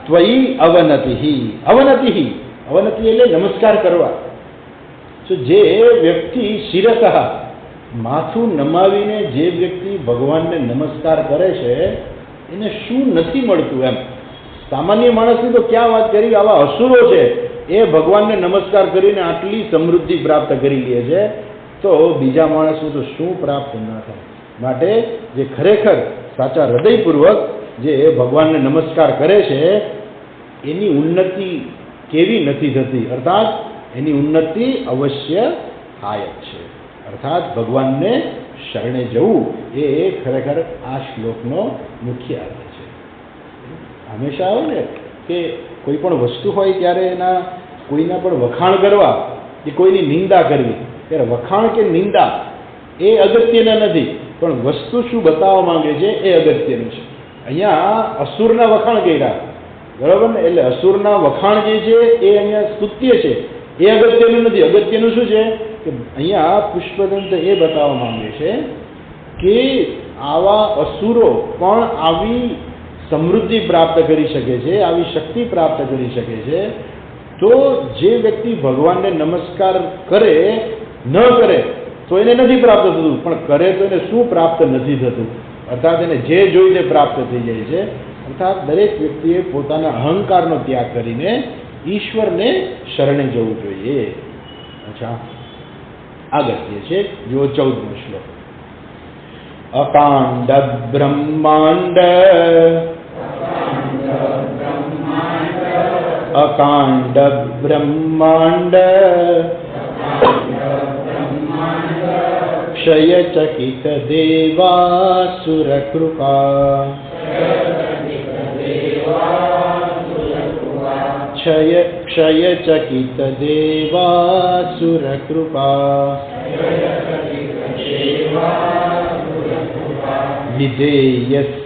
ત્વયી અવનતિઃ. અવનતિઃ, અવનતિ એટલે નમસ્કાર કરવા. તો જે વ્યક્તિ શિરસઃ માથું નમાવીને જે વ્યક્તિ ભગવાનને નમસ્કાર કરે છે એને શું નથી મળતું એમ. સામાન્ય માણસની તો ક્યાં વાત કરી, આવા અસુરો છે એ ભગવાનને નમસ્કાર કરીને આટલી સમૃદ્ધિ પ્રાપ્ત કરી લે છે, તો બીજા માણસને તો શું પ્રાપ્ત ન થાય. માટે જે ખરેખર સાચા હૃદયપૂર્વક જે ભગવાનને નમસ્કાર કરે છે એની ઉન્નતિ કેવી નથી થતી, અર્થાત એની ઉન્નતિ અવશ્ય થાય જ છે. અર્થાત ભગવાનને શરણે જવું એ ખરેખર આ શ્લોકનો મુખ્ય અર્થ છે. હંમેશા આવે ને કે કોઈ પણ વસ્તુ હોય ત્યારે એના કોઈના પણ વખાણ કરવા કે કોઈની નિંદા કરવી, ત્યારે વખાણ કે નિંદા એ અગત્યના નથી, પણ વસ્તુ શું બતાવવા માંગે છે એ અગત્યનું છે. અહીંયા અસુરના વખાણ કર્યા, બરાબર ને? એટલે અસુરના વખાણ જે છે એ અહીંયા સ્તુત્ય છે, એ અગત્યનું નથી. અગત્યનું શું છે કે અહીંયા પુષ્પદંત એ બતાવવા માંગે છે કે આવા અસુરો પણ આવી સમૃદ્ધિ પ્રાપ્ત કરી શકે છે, આવી શક્તિ પ્રાપ્ત કરી શકે છે. તો જે વ્યક્તિ ભગવાનને નમસ્કાર કરે ન કરે તો એને નથી પ્રાપ્ત થતું, પણ કરે તો એને શું પ્રાપ્ત નથી થતું? અર્થાત એને જે જોઈને પ્રાપ્ત થઈ જાય છે. અર્થાત દરેક વ્યક્તિએ પોતાના અહંકારનો ત્યાગ કરીને ઈશ્વરને શરણે જવું જોઈએ. અચ્છા, આગળ જે છે જુઓ 14મો શ્લોક. અકાંડ બ્રહ્માંડ અકાંડ બ્રહ્માંડ ક્ષયચકિત દેવાસુર કૃપા ક્ષયચકિત દેવાસુર કૃપા વિધેયસ્યાસીદ્યઃ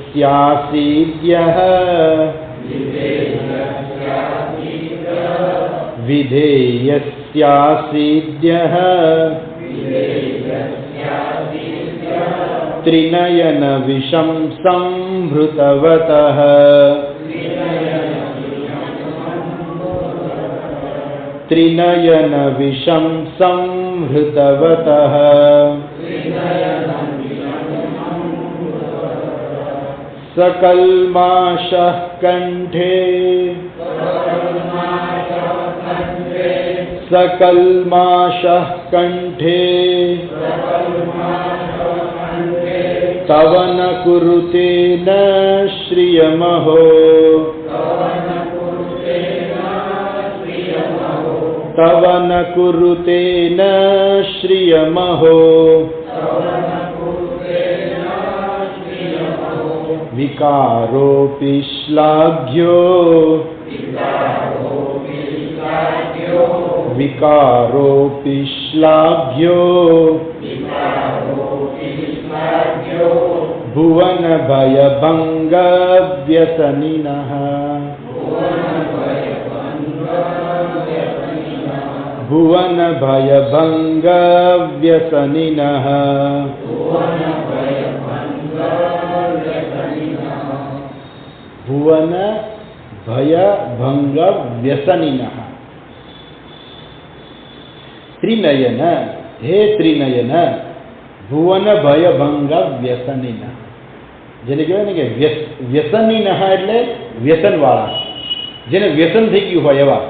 વિધેયસ્યાસીદ્યઃ ત્રિનયન વિષમ સંભૃતવતઃ ત્રિનયન વિષમ સંહૃતવતઃ સકલ્માશઃ કંઠે સકલ્માશઃ કંઠે તવ ન કુરુતે ન શ્રિયમહો તવ ન કુરુતે ન શ્રિયમહો વિકારોપી શ્લાઘ્યો વિકારોપી શ્લાઘ્યો ભુવન ભય ભંગ વ્યસનિનઃ ભુવન ભય ભંગ વ્યસનિનઃ ભુવન ભય ભંગ વ્યસનિનઃ ત્રિનયન હે ત્રિનયન ભુવન ભય ભંગ વ્યસનિનઃ જેને કહેવાય ને કે વ્યસનિનઃ એટલે વ્યસનવાળા જેને વ્યસન થઈ ગયું હોય એવા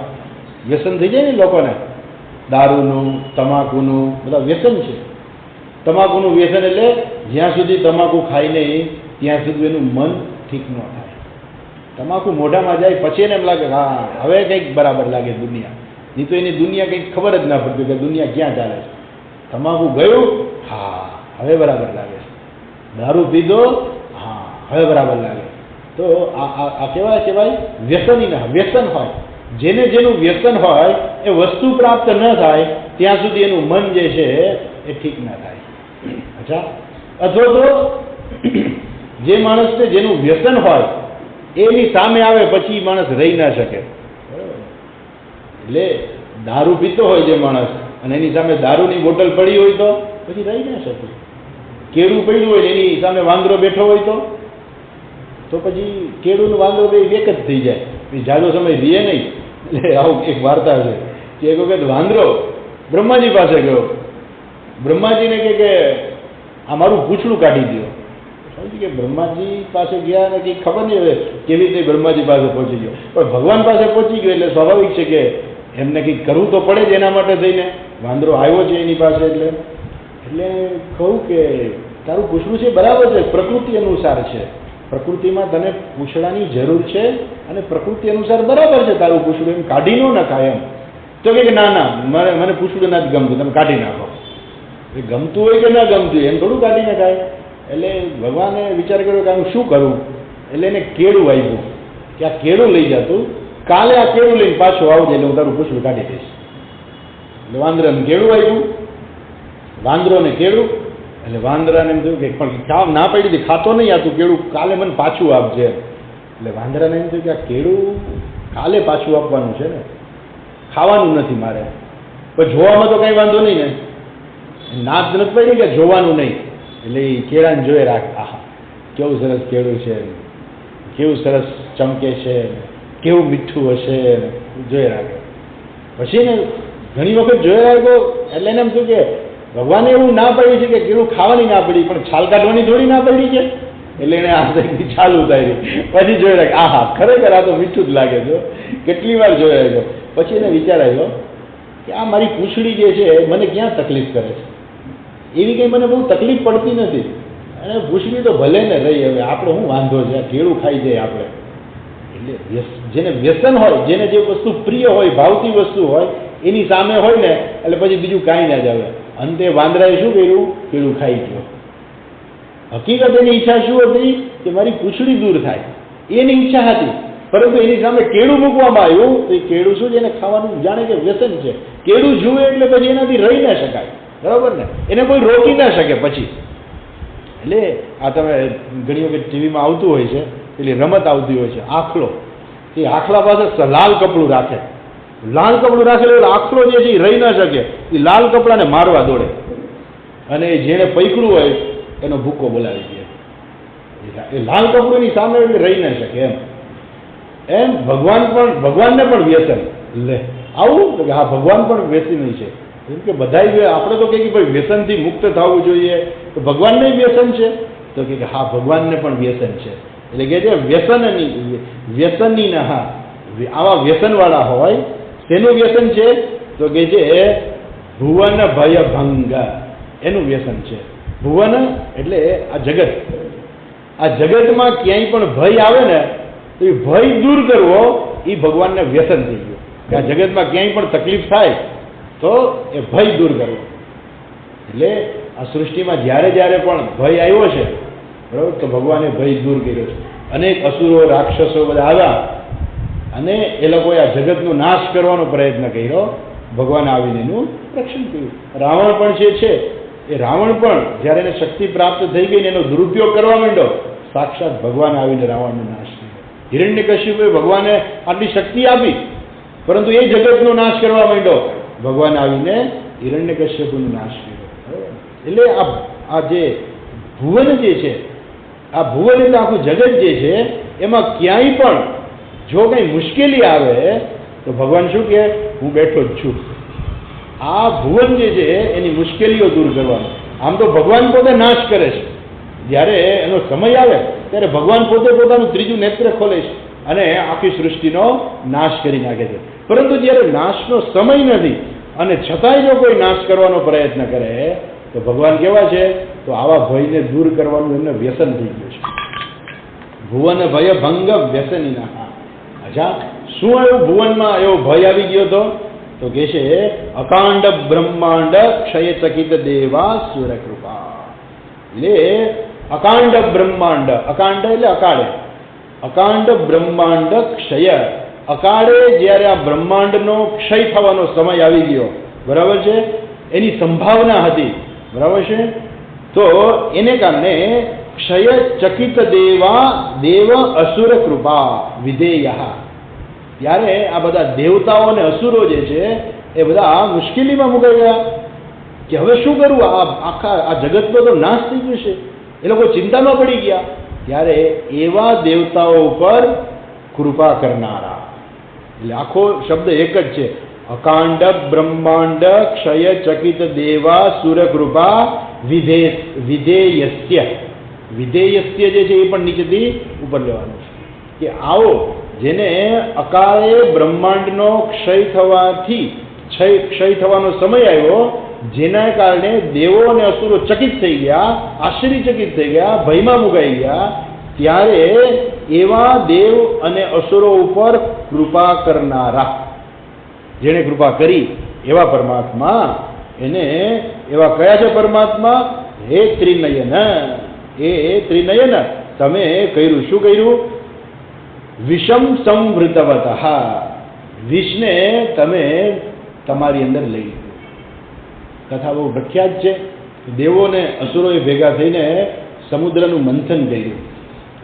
વ્યસન થઈ જાય ને લોકોને દારૂનું તમાકુનું બધા વ્યસન છે તમાકુનું વ્યસન એટલે જ્યાં સુધી તમાકુ ખાય નહીં ત્યાં સુધી એનું મન ઠીક ન થાય તમાકુ મોઢામાં જાય પછી એને એમ લાગે હા હવે કંઈક બરાબર લાગે દુનિયા નહીં તો એની દુનિયા કંઈક ખબર જ ના પડતી કે દુનિયા ક્યાં ચાલે છે તમાકુ ગયું હા હવે બરાબર લાગે દારૂ પીધો હા હવે બરાબર લાગે તો આ કહેવાય વ્યસનીના વ્યસન હોય જેને જેનું વ્યસન હોય એ વસ્તુ પ્રાપ્ત ન થાય ત્યાં સુધી એનું મન જે છે એ ઠીક ના થાય અચ્છા અથવા તો જે માણસને જેનું વ્યસન હોય એની સામે આવે પછી માણસ રહી ના શકે એટલે દારૂ પીતો હોય જે માણસ અને એની સામે દારૂની બોટલ પડી હોય તો પછી રહી ના શકે કેળું પડ્યું હોય એની સામે વાંદરો બેઠો હોય તો પછી કેળું વાંદરો બે એક જ થઈ જાય પછી જાજો સમય રીએ નહીં એટલે આવું એક વાર્તા છે કે એક વખત વાંદરો બ્રહ્માજી પાસે ગયો બ્રહ્માજીને કે આ મારું પૂંછડું કાઢી દો કે બ્રહ્માજી પાસે ગયા ને કંઈ ખબર નહીં હવે કેવી રીતે બ્રહ્માજી પાસે પહોંચી ગયો પણ ભગવાન પાસે પહોંચી ગયો એટલે સ્વાભાવિક છે કે એમને કંઈક કરવું તો પડે જ એના માટે થઈને વાંદરો આવ્યો છે એની પાસે એટલે કહું કે તારું પૂછડું છે બરાબર છે પ્રકૃતિ અનુસાર છે પ્રકૃતિમાં તને પૂછડાની જરૂર છે અને પ્રકૃતિ અનુસાર બરાબર છે તારું પૂછડું એમ કાઢી ન નખાય એમ તો કે ના મને પૂછડું નથી ગમતું તમે કાઢી નાખો એ ગમતું હોય કે ના ગમતું એમ થોડું કાઢી નખાય એટલે ભગવાને વિચાર કર્યો કે હું શું કરું એટલે એને કેળું આપ્યું કે આ કેળું લઈ જતું કાલે આ કેળું લઈને પાછું આવજે એટલે હું તારું પૂછડું કાઢી દઈશ એટલે વાંદરાને કેળું આપ્યું વાંદરોને કેળું એટલે વાંદરાને એમ થયું કે પણ કામ ના પડી હતી ખાતો નહીં આ તું કેળું કાલે મને પાછું આપજે એટલે વાંદરાને એમ થયું કે આ કેળું કાલે પાછું આપવાનું છે ને ખાવાનું નથી મારે પણ જોવામાં તો કંઈ વાંધો નહીં ને નાક નથી પડી કે જોવાનું નહીં એટલે એ કેળાને જોઈ રાખ આહા કેવું સરસ કેળું છે કેવું સરસ ચમકે છે કેવું મીઠું હશે જોઈ રાખે પછી ને ઘણી વખત જોઈ રાખ્યો એટલે એને એમ થયું કે ભગવાને એવું ના પડ્યું છે કે કેળું ખાવાની ના પડી પણ છાલ કાઢવાની થોડી ના પડી છે એટલે એને આ છાલ ઉતારી પછી જોઈ રાખે આહા ખરેખર આ તો મીઠું જ લાગે છે કેટલી વાર જોઈ રાખ્યો પછી એને વિચાર આવ્યો કે આ મારી પૂંછડી જે છે મને ક્યાં તકલીફ કરે છે એવી કંઈ મને બહુ તકલીફ પડતી નથી અને પૂછડી તો ભલે ને રહી, હવે આપણે શું વાંધો છે, કેળું ખાઈ જાય આપણે. એટલે જેને વ્યસન હોય, જેને જે વસ્તુ પ્રિય હોય, ભાવતી વસ્તુ હોય, એની સામે હોય ને એટલે પછી બીજું કાંઈ ના જ આવે. અંતે વાંદરાએ શું કર્યું? કેળું ખાઈ ગયો. હકીકત એની ઈચ્છા શું હતી કે મારી પૂંછડી દૂર થાય, એની ઈચ્છા હતી. પરંતુ એની સામે કેળું મૂકવામાં આવ્યું તો એ કેળું શું છે, એને ખાવાનું જાણે કે વ્યસન છે. કેળું જુએ એટલે પછી એનાથી રહી ના શકાય, બરાબર ને? એને કોઈ રોકી ના શકે પછી. એટલે આ તમે ઘણી વખત ટીવીમાં આવતું હોય છે, પેલી રમત આવતી હોય છે, આખલો. એ આખલા પાસે લાલ કપડું રાખે, લાલ કપડું રાખેલું એટલે આખલો જે છે એ રહી ના શકે, એ લાલ કપડાને મારવા દોડે અને જેને પૈકડું હોય એનો ભૂકો બોલાવી દે. એ લાલ કપડુંની સામે એટલે રહી ના શકે. એમ ભગવાનને પણ વ્યસન લે આવું કે હા ભગવાન પણ વ્યસની છે. એમ કે બધા આપણે તો કહીએ ભાઈ વ્યસનથી મુક્ત થવું જોઈએ, તો ભગવાનને વ્યસન છે? તો કે હા ભગવાનને પણ વ્યસન છે. એટલે કે જે વ્યસની ના હા આવા વ્યસનવાળા હોય તેનું વ્યસન છે. તો કે જે ભુવન ભય ભંગ એનું વ્યસન છે. ભુવન એટલે આ જગત, આ જગતમાં ક્યાંય પણ ભય આવે ને તો એ ભય દૂર કરવો એ ભગવાનને વ્યસન થઈ ગયું. કે આ જગતમાં ક્યાંય પણ તકલીફ થાય તો એ ભય દૂર કરવો. એટલે આ સૃષ્ટિમાં જ્યારે જ્યારે પણ ભય આવ્યો છે, બરાબર, તો ભગવાને ભય દૂર કર્યો છે. અનેક અસુરો રાક્ષસો બધા આવ્યા અને એ લોકોએ આ જગતનો નાશ કરવાનો પ્રયત્ન કર્યો. ભગવાન આવીને એનું રક્ષણ કર્યું. રાવણ પણ જે છે એ રાવણ પણ જ્યારે એને શક્તિ પ્રાપ્ત થઈ ગઈ ને એનો દુરુપયોગ કરવા માંડ્યો, સાક્ષાત ભગવાન આવીને રાવણનો નાશ કર્યો. હિરણ્યકશ્યપે ભગવાને આટલી શક્તિ આપી પરંતુ એ જગતનો નાશ કરવા માંડ્યો, ભગવાન આવીને હિરણ્યકશ્યપનો નાશ કર્યો. એટલે આ જે ભુવન જે છે, આ ભુવન એટલે આખું જગત જે છે એમાં ક્યાંય પણ જો કંઈ મુશ્કેલી આવે તો ભગવાન શું કહે? હું બેઠો જ છું. આ ભુવન જે છે એની મુશ્કેલીઓ દૂર કરવાનો. આમ તો ભગવાન પોતે નાશ કરે છે. જ્યારે એનો સમય આવે ત્યારે ભગવાન પોતે પોતાનું ત્રીજું નેત્ર ખોલે છે અને આખી સૃષ્ટિનો નાશ કરી નાખે છે. પરંતુ જ્યારે નાશનો સમય નથી અને છતાંય જો કોઈ નાશ કરવાનો પ્રયત્ન કરે તો ભગવાન કેવા છે? તો આવા ભયને દૂર કરવાનું એમને વ્યસન થઈ ગયું છે. ભુવન ભય ભંગ વ્યસનીના. અચ્છા, શું આવ્યું ભુવનમાં? એવો ભય આવી ગયો તો કે છે અકાંડ બ્રહ્માંડ ક્ષયચકિત દેવા સુરકૃપા. એટલે અકાંડ બ્રહ્માંડ, અકાંડ એટલે અકાળે, અકાંડ બ્રહ્માંડ ક્ષય. અકાળે જ્યારે આ બ્રહ્માંડનો ક્ષય થવાનો સમય આવી ગયો, બરાબર છે, એની સંભાવના હતી, બરાબર છે, તો એને કારણે ક્ષય ચકિત દેવા દેવ અસુર કૃપા વિધેય. ત્યારે આ બધા દેવતાઓ અને અસુરો જે છે એ બધા મુશ્કેલીમાં મુકાઈ ગયા કે હવે શું કરવું? આ જગતનો તો નાશ થઈ ગયો છે. એ લોકો ચિંતામાં પડી ગયા. ત્યારે એવા દેવતાઓ ઉપર કૃપા કરનારા, એટલે આખો શબ્દ એક જ છે, અકાંડ બ્રહ્માંડ ક્ષય ચકિત દેવા સુરકૃપા વિધેયસ્ય. વિધેયસ્ય જે છે એ પણ નીચેથી ઉપર લેવાનું છે કે આવો જેને અકાળે બ્રહ્માંડનો ક્ષય થવાનો સમય આવ્યો, જેના કારણે દેવો અને અસુરો ચકિત થઈ ગયા, આશ્ચર્યચકિત થઈ ગયા, ભયમાં મુકાઈ ગયા, ત્યારે એવા દેવ અને અસુરો ઉપર કૃપા કરનારા, જેણે કૃપા કરી એવા પરમાત્મા, એને એવા કયા છે પરમાત્મા? હે ત્રિનયન, એ ત્રિનયન તમે કર્યું. શું કર્યું? વિષમ સંવૃતવત. વિષને તમે તમારી અંદર લઈ લીધું. કથા બહુ પ્રખ્યાત છે. દેવો ને અસુરોએ ભેગા થઈને સમુદ્રનું મંથન કર્યું.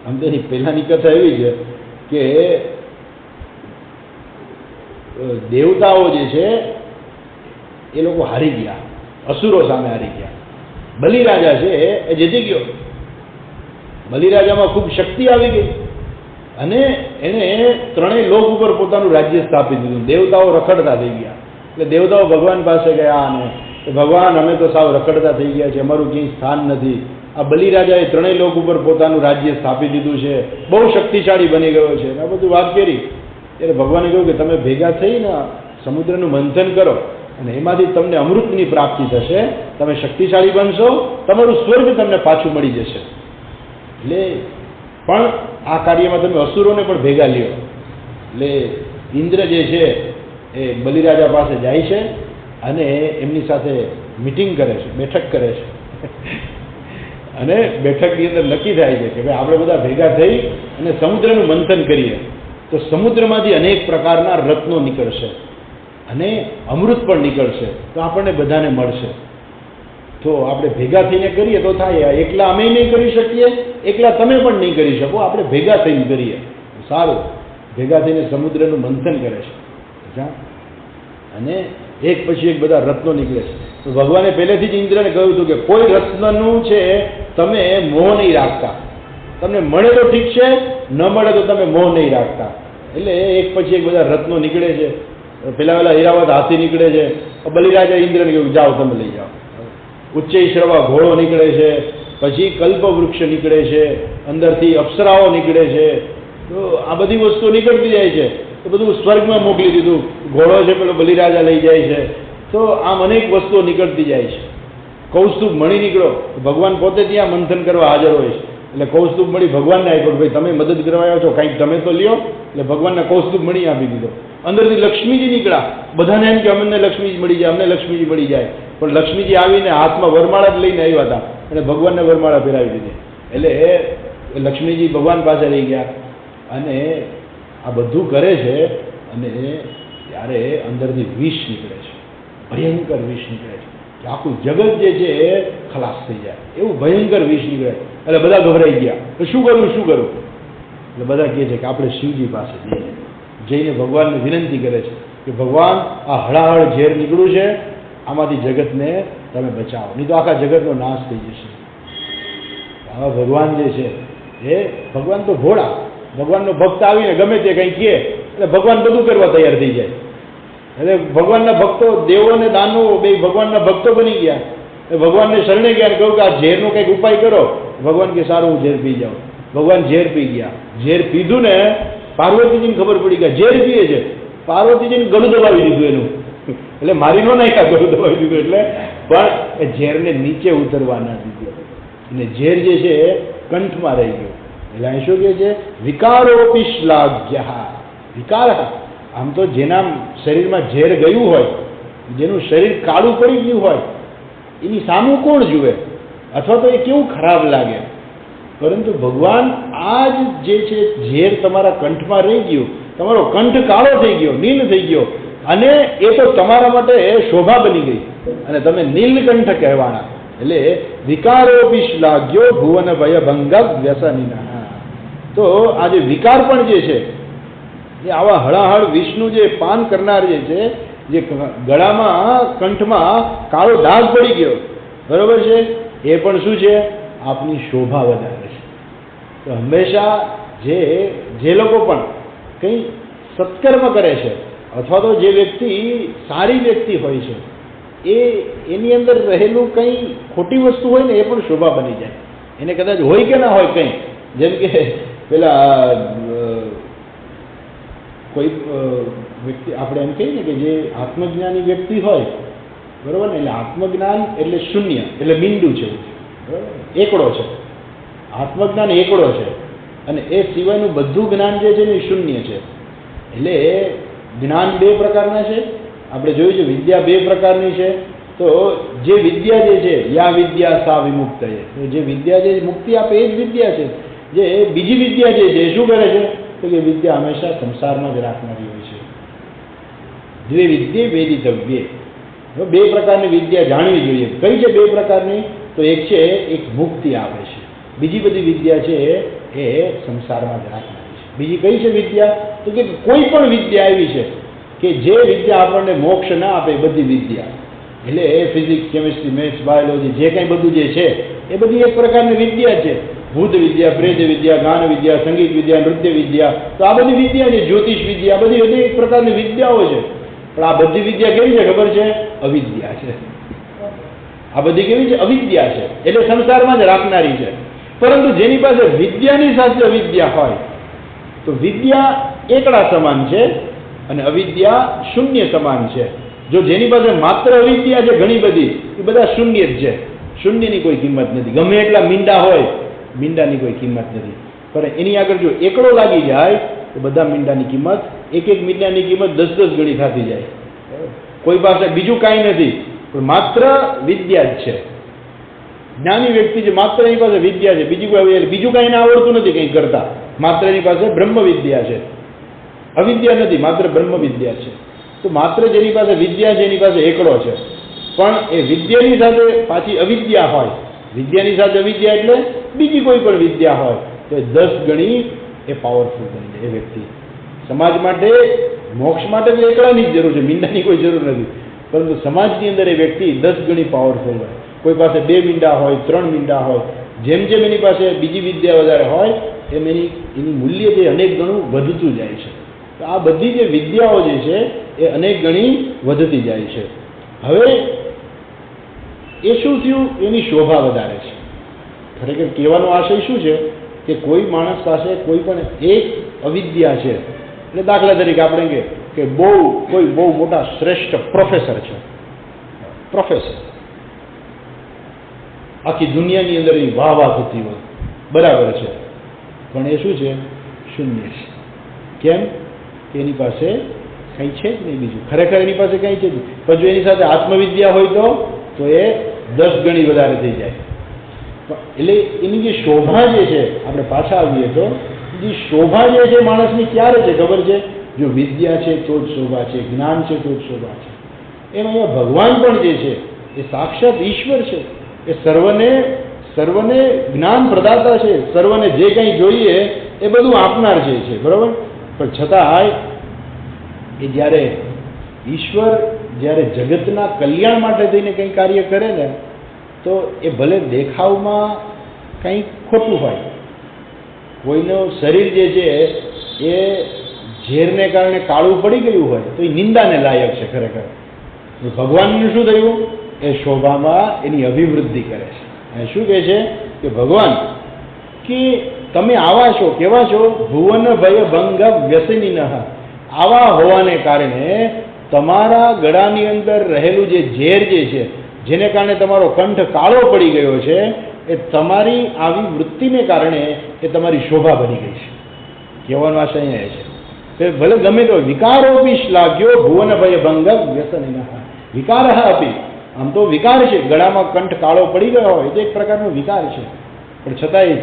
આમ તેની પહેલાની કથા એવી છે કે દેવતાઓ જે છે એ લોકો હારી ગયા, અસુરો સામે હારી ગયા. બલિરાજા છે એ જીતી ગયો. બલિરાજામાં ખૂબ શક્તિ આવી ગઈ અને એને ત્રણેય લોક ઉપર પોતાનું રાજ્ય સ્થાપી દીધું. દેવતાઓ રખડતા થઈ ગયા. એટલે દેવતાઓ ભગવાન પાસે ગયા અને ભગવાન અમે તો સાવ રખડતા થઈ ગયા છે, અમારું ક્યાંય સ્થાન નથી. આ બલિરાજાએ ત્રણેય લોક ઉપર પોતાનું રાજ્ય સ્થાપી દીધું છે, બહુ શક્તિશાળી બની ગયો છે. આ બધું વાત કરી ત્યારે ભગવાને કહ્યું કે તમે ભેગા થઈને સમુદ્રનું મંથન કરો અને એમાંથી તમને અમૃતની પ્રાપ્તિ થશે, તમે શક્તિશાળી બનશો, તમારું સ્વર્ગ તમને પાછું મળી જશે. એટલે પણ આ કાર્યમાં તમે અસુરોને પણ ભેગા લ્યો. એટલે ઇન્દ્ર જે છે એ બલિરાજા પાસે જાય છે અને એમની સાથે મિટિંગ કરે છે, બેઠક કરે છે. અને બેઠકની અંદર નક્કી થાય છે કે ભાઈ આપણે બધા ભેગા થઈ અને સમુદ્રનું મંથન કરીએ તો સમુદ્રમાંથી અનેક પ્રકારના રત્નો નીકળશે અને અમૃત પણ નીકળશે, તો આપણને બધાને મળશે. તો આપણે ભેગા થઈને કરીએ તો થાય. એકલા અમે નહીં કરી શકીએ, એકલા તમે પણ નહીં કરી શકો, આપણે ભેગા થઈને કરીએ. સારું, ભેગા થઈને સમુદ્રનું મંથન કરે છે અને એક પછી એક બધા રત્નો નીકળે છે. તો ભગવાને પહેલેથી જ ઇન્દ્રને કહ્યું હતું કે કોઈ રત્નનું છે તમે મોહ નહીં રાખતા. તમને મળે તો ઠીક છે, ન મળે તો તમે મોહ નહીં રાખતા. એટલે એક પછી એક બધા રત્નો નીકળે છે. પેલા હીરાવત હાથી નીકળે છે. બલિરાજા ઇન્દ્રને કહ્યું જાઓ તમે લઈ જાઓ. ઉચ્ચૈશ્રવા ઘોડો નીકળે છે, પછી કલ્પવૃક્ષ નીકળે છે, અંદરથી અપ્સરાઓ નીકળે છે. તો આ બધી વસ્તુઓ નીકળતી જાય છે. તો બધું સ્વર્ગમાં મોકલી દીધું. ઘોડો છે પેલો બલિરાજા લઈ જાય છે. તો આમ અનેક વસ્તુઓ નીકળતી જાય છે. કૌસ્તુભ મણી નીકળો, ભગવાન પોતે ત્યાં મંથન કરવા હાજર હોય છે. એટલે કૌસ્તુભ મણી ભગવાનને આપ્યો, ભાઈ તમે મદદ કરવા આવ્યો છો, કંઈક તમે તો લ્યો. એટલે ભગવાનને કૌસ્તુભ મણી આપી દીધો. અંદરથી લક્ષ્મીજી નીકળ્યા. બધાને એમ કે અમને લક્ષ્મીજી મળી જાય, અમને લક્ષ્મીજી મળી જાય. પણ લક્ષ્મીજી આવીને હાથમાં વરમાળા જ લઈને આવ્યા હતા અને ભગવાનને વરમાળા પહેરાવી દીધી. એટલે એ લક્ષ્મીજી ભગવાન પાસે રહી ગયા અને આ બધું કરે છે. અને ત્યારે અંદરથી વિષ નીકળે છે, ભયંકર વિષ નીકળે છે કે આખું જગત જે છે એ ખલાસ થઈ જાય એવું ભયંકર વિષ નીકળે. એટલે બધા ગભરાઈ ગયા, તો શું કરું શું કરું? એટલે બધા કહે છે કે આપણે શિવજી પાસે જઈને ભગવાનને વિનંતી કરે છે કે ભગવાન આ હળાહળ ઝેર નીકળ્યું છે, આમાંથી જગતને તમે બચાવો, નહીં તો આખા જગતનો નાશ થઈ જશે. આવા ભગવાન જે છે એ ભગવાન તો ભોળા, ભગવાનનો ભક્ત આવીને ગમે તે કંઈ કહે એટલે ભગવાન બધું કરવા તૈયાર થઈ જાય. એટલે ભગવાનના ભક્તો, દેવો અને દાનવો બે ભગવાનના ભક્તો બની ગયા. એ ભગવાનને શરણે ગયા અને કહ્યું કે આ ઝેરનો કંઈક ઉપાય કરો. ભગવાન કે સારું હું ઝેર પી જાઉં. ભગવાન ઝેર પી ગયા. ઝેર પીધું ને પાર્વતીજીને ખબર પડી ગયા ઝેર પીએ છે. પાર્વતીજીને ગળું દબાવી દીધું એનું. એટલે મારી નો નાખ્યા, ગળું દબાવી દીધું. એટલે પણ એ ઝેરને નીચે ઉતરવા ના દીધું અને ઝેર જે છે એ કંઠમાં રહી ગયો. એટલે અહીં શું કહે છે? વિકારોપી શ્લાઘ્ય. વિકાર આમ તો જેના શરીરમાં ઝેર ગયું હોય, જેનું શરીર કાળું પડી ગયું હોય, એની સામું કોણ જુએ? અથવા તો એ કેવું ખરાબ લાગે. પરંતુ ભગવાન આ જ જે છે ઝેર તમારા કંઠમાં રહી ગયું, તમારો કંઠ કાળો થઈ ગયો, નીલ થઈ ગયો, અને એ તો તમારા માટે શોભા બની ગઈ અને તમે નીલકંઠ કહેવાના. એટલે વિકારોપી શ્લાઘ્યો ભુવન ભય ભંગ વ્યસનીના. તો આ જે વિકાર પણ જે છે એ આવા હળાહળ વિષ્ણુ જે પાન કરનાર જે છે, જે ગળામાં કંઠમાં કાળો ડાઘ પડી ગયો, બરોબર છે, એ પણ શું છે? આપની શોભા વધારે છે. તો હંમેશા જે લોકો પણ કંઈ સત્કર્મ કરે છે અથવા તો જે વ્યક્તિ સારી વ્યક્તિ હોય છે એની અંદર રહેલું કંઈ ખોટી વસ્તુ હોય ને એ પણ શોભા બની જાય. એને કદાચ હોય કે ના હોય કંઈ, જેમ કે પેલા કોઈ વ્યક્તિ આપણે એમ કહીએ ને કે જે આત્મજ્ઞાની વ્યક્તિ હોય, બરાબર ને, એટલે આત્મજ્ઞાન એટલે શૂન્ય, એટલે બિંદુ છે, બરાબર, એકડો છે. આત્મજ્ઞાન એકડો છે અને એ સિવાયનું બધું જ્ઞાન જે છે ને એ શૂન્ય છે. એટલે જ્ઞાન બે પ્રકારના છે. આપણે જોયું છે વિદ્યા બે પ્રકારની છે. તો જે વિદ્યા જે છે યા વિદ્યા સા વિમુક્ત છે, તો જે વિદ્યા જે મુક્તિ આપે એ જ વિદ્યા છે. જે બીજી વિદ્યા જે છે એ શું કરે છે? તો કે વિદ્યા હંમેશા સંસારમાં જ રાખનારી હોય છે. દ્વે વિદ્યે વેદિતવ્યે. બે પ્રકારની વિદ્યા જાણવી જોઈએ. કઈ છે બે પ્રકારની? તો એક છે એક મુક્તિ આપે છે, બીજી બધી વિદ્યા છે એ સંસારમાં જ રાખનારી છે. બીજી કઈ છે વિદ્યા? તો કે કોઈ પણ વિદ્યા એવી છે કે જે વિદ્યા આપણને મોક્ષ ના આપે, બધી વિદ્યા. એટલે એ ફિઝિક્સ, કેમિસ્ટ્રી, મેથ્સ, બાયોલોજી જે કંઈ બધું જે છે એ બધી એક પ્રકારની વિદ્યા છે. ભૂત વિદ્યા, પ્રેત વિદ્યા, ગાન વિદ્યા, સંગીત વિદ્યા, નૃત્ય વિદ્યા, તો આ બધી વિદ્યા છે. જ્યોતિષ વિદ્યા, બધી બધી એક પ્રકારની વિદ્યાઓ છે. પણ આ બધી વિદ્યા કેવી છે ખબર છે? અવિદ્યા છે. આ બધી કેવી છે? અવિદ્યા છે. એટલે સંસારમાં જ રાખનારી છે. પરંતુ જેની પાસે વિદ્યાની સાથે અવિદ્યા હોય તો વિદ્યા એકડા સમાન છે અને અવિદ્યા શૂન્ય સમાન છે. જો જેની પાસે માત્ર અવિદ્યા છે ઘણી બધી, એ બધા શૂન્ય જ છે. શૂન્યની કોઈ કિંમત નથી. ગમે એટલા મીંડા હોય, મીંડાની કોઈ કિંમત નથી. પણ એની આગળ જો એકડો લાગી જાય તો બધા મીંડાની કિંમત, એક એક મીંડાની કિંમત 10-10 ગણી થતી જાય. કોઈ પાસે બીજું કાંઈ નથી, પણ માત્ર વિદ્યા જ છે. જ્ઞાની વ્યક્તિ છે, માત્ર એની પાસે વિદ્યા છે, બીજું કાંઈ એને આવડતું નથી કંઈ કરતા. માત્ર એની પાસે બ્રહ્મ વિદ્યા છે, અવિદ્યા નથી, માત્ર બ્રહ્મ વિદ્યા છે. તો માત્ર જેની પાસે વિદ્યા છે એની પાસે એકડો છે. પણ એ વિદ્યાની સાથે પાછી અવિદ્યા હોય, વિદ્યાની સાથે અવિદ્યા એટલે બીજી કોઈ પણ વિદ્યા હોય તો એ 10 ગણી એ પાવરફુલ બની જાય એ વ્યક્તિ. સમાજ માટે, મોક્ષ માટે તો એકડાની જ જરૂર છે, મીંડાની કોઈ જરૂર નથી. પરંતુ સમાજની અંદર એ વ્યક્તિ 10 ગણી પાવરફુલ હોય. કોઈ પાસે 2 મીંડા હોય, 3 મીંડા હોય, જેમ જેમ એની પાસે બીજી વિદ્યા વધારે હોય એમ એની મૂલ્ય જે અનેક ગણું વધતું જાય છે. તો આ બધી જે વિદ્યાઓ જે છે એ અનેક ગણી વધતી જાય છે. હવે એ શું થયું? એની શોભા વધારે છે. ખરેખર કહેવાનો આશય શું છે કે કોઈ માણસ પાસે કોઈ પણ એક અવિદ્યા છે, એટલે દાખલા તરીકે આપણે કે કોઈ બહુ મોટા શ્રેષ્ઠ પ્રોફેસર છે, પ્રોફેસર આખી દુનિયાની અંદર એ વાહ વાહ થતી હોય, બરાબર છે, પણ એ શું છે? શૂન્ય છે. કેમ? કે એની પાસે કંઈ છે જ નહીં બીજું. ખરેખર એની પાસે કંઈ છે જ નહીં. પણ જો એની સાથે આત્મવિદ્યા હોય તો એ 10 ગણી વધારે થઈ જાય. એટલે એની જે શોભા જે છે, આપણે પાછા આવીએ તો જે શોભા જે છે માણસની ક્યારે છે ખબર છે? જો વિદ્યા છે તો જ શોભા છે, જ્ઞાન છે તો જ શોભા છે. એમ અહીંયા ભગવાન પણ જે છે એ સાક્ષાત ઈશ્વર છે. એ સર્વને જ્ઞાન પ્રદાતા છે, સર્વને જે કંઈ જોઈએ એ બધું આપનાર છે, બરાબર? પણ છતાં એ જ્યારે ઈશ્વર જ્યારે જગતના કલ્યાણ માટે થઈને કંઈ કાર્ય કરે ને તો એ ભલે દેખાવમાં કંઈક ખોટું હોય, કોઈનું શરીર જે છે એ ઝેરને કારણે કાળું પડી ગયું હોય તો એ નિંદાને લાયક છે ખરેખર. ભગવાનનું શું થયું? એ શોભામાં એની અભિવૃદ્ધિ કરે છે. અને શું કહે છે કે ભગવાન કે તમે આવા છો, કેવા છો? ભુવન ભય ભંગ વ્યસની નહ. આવા હોવાને કારણે તમારા ગળાની અંદર રહેલું જે ઝેર જે છે, જેને કારણે તમારો કંઠ કાળો પડી ગયો છે, એ તમારી આવી વૃત્તિને કારણે એ તમારી શોભા બની ગઈ છે. કહેવાનો આશય અહીંયા છે કે ભલે ગમે તો વિકારોપી શ્લાઘ્યો ભુવન ભય ભંગ વ્યસની નહ. વિકાર આપી, આમ તો વિકાર છે, ગળામાં કંઠ કાળો પડી ગયો હોય તો એક પ્રકારનો વિકાર છે, પણ છતાંય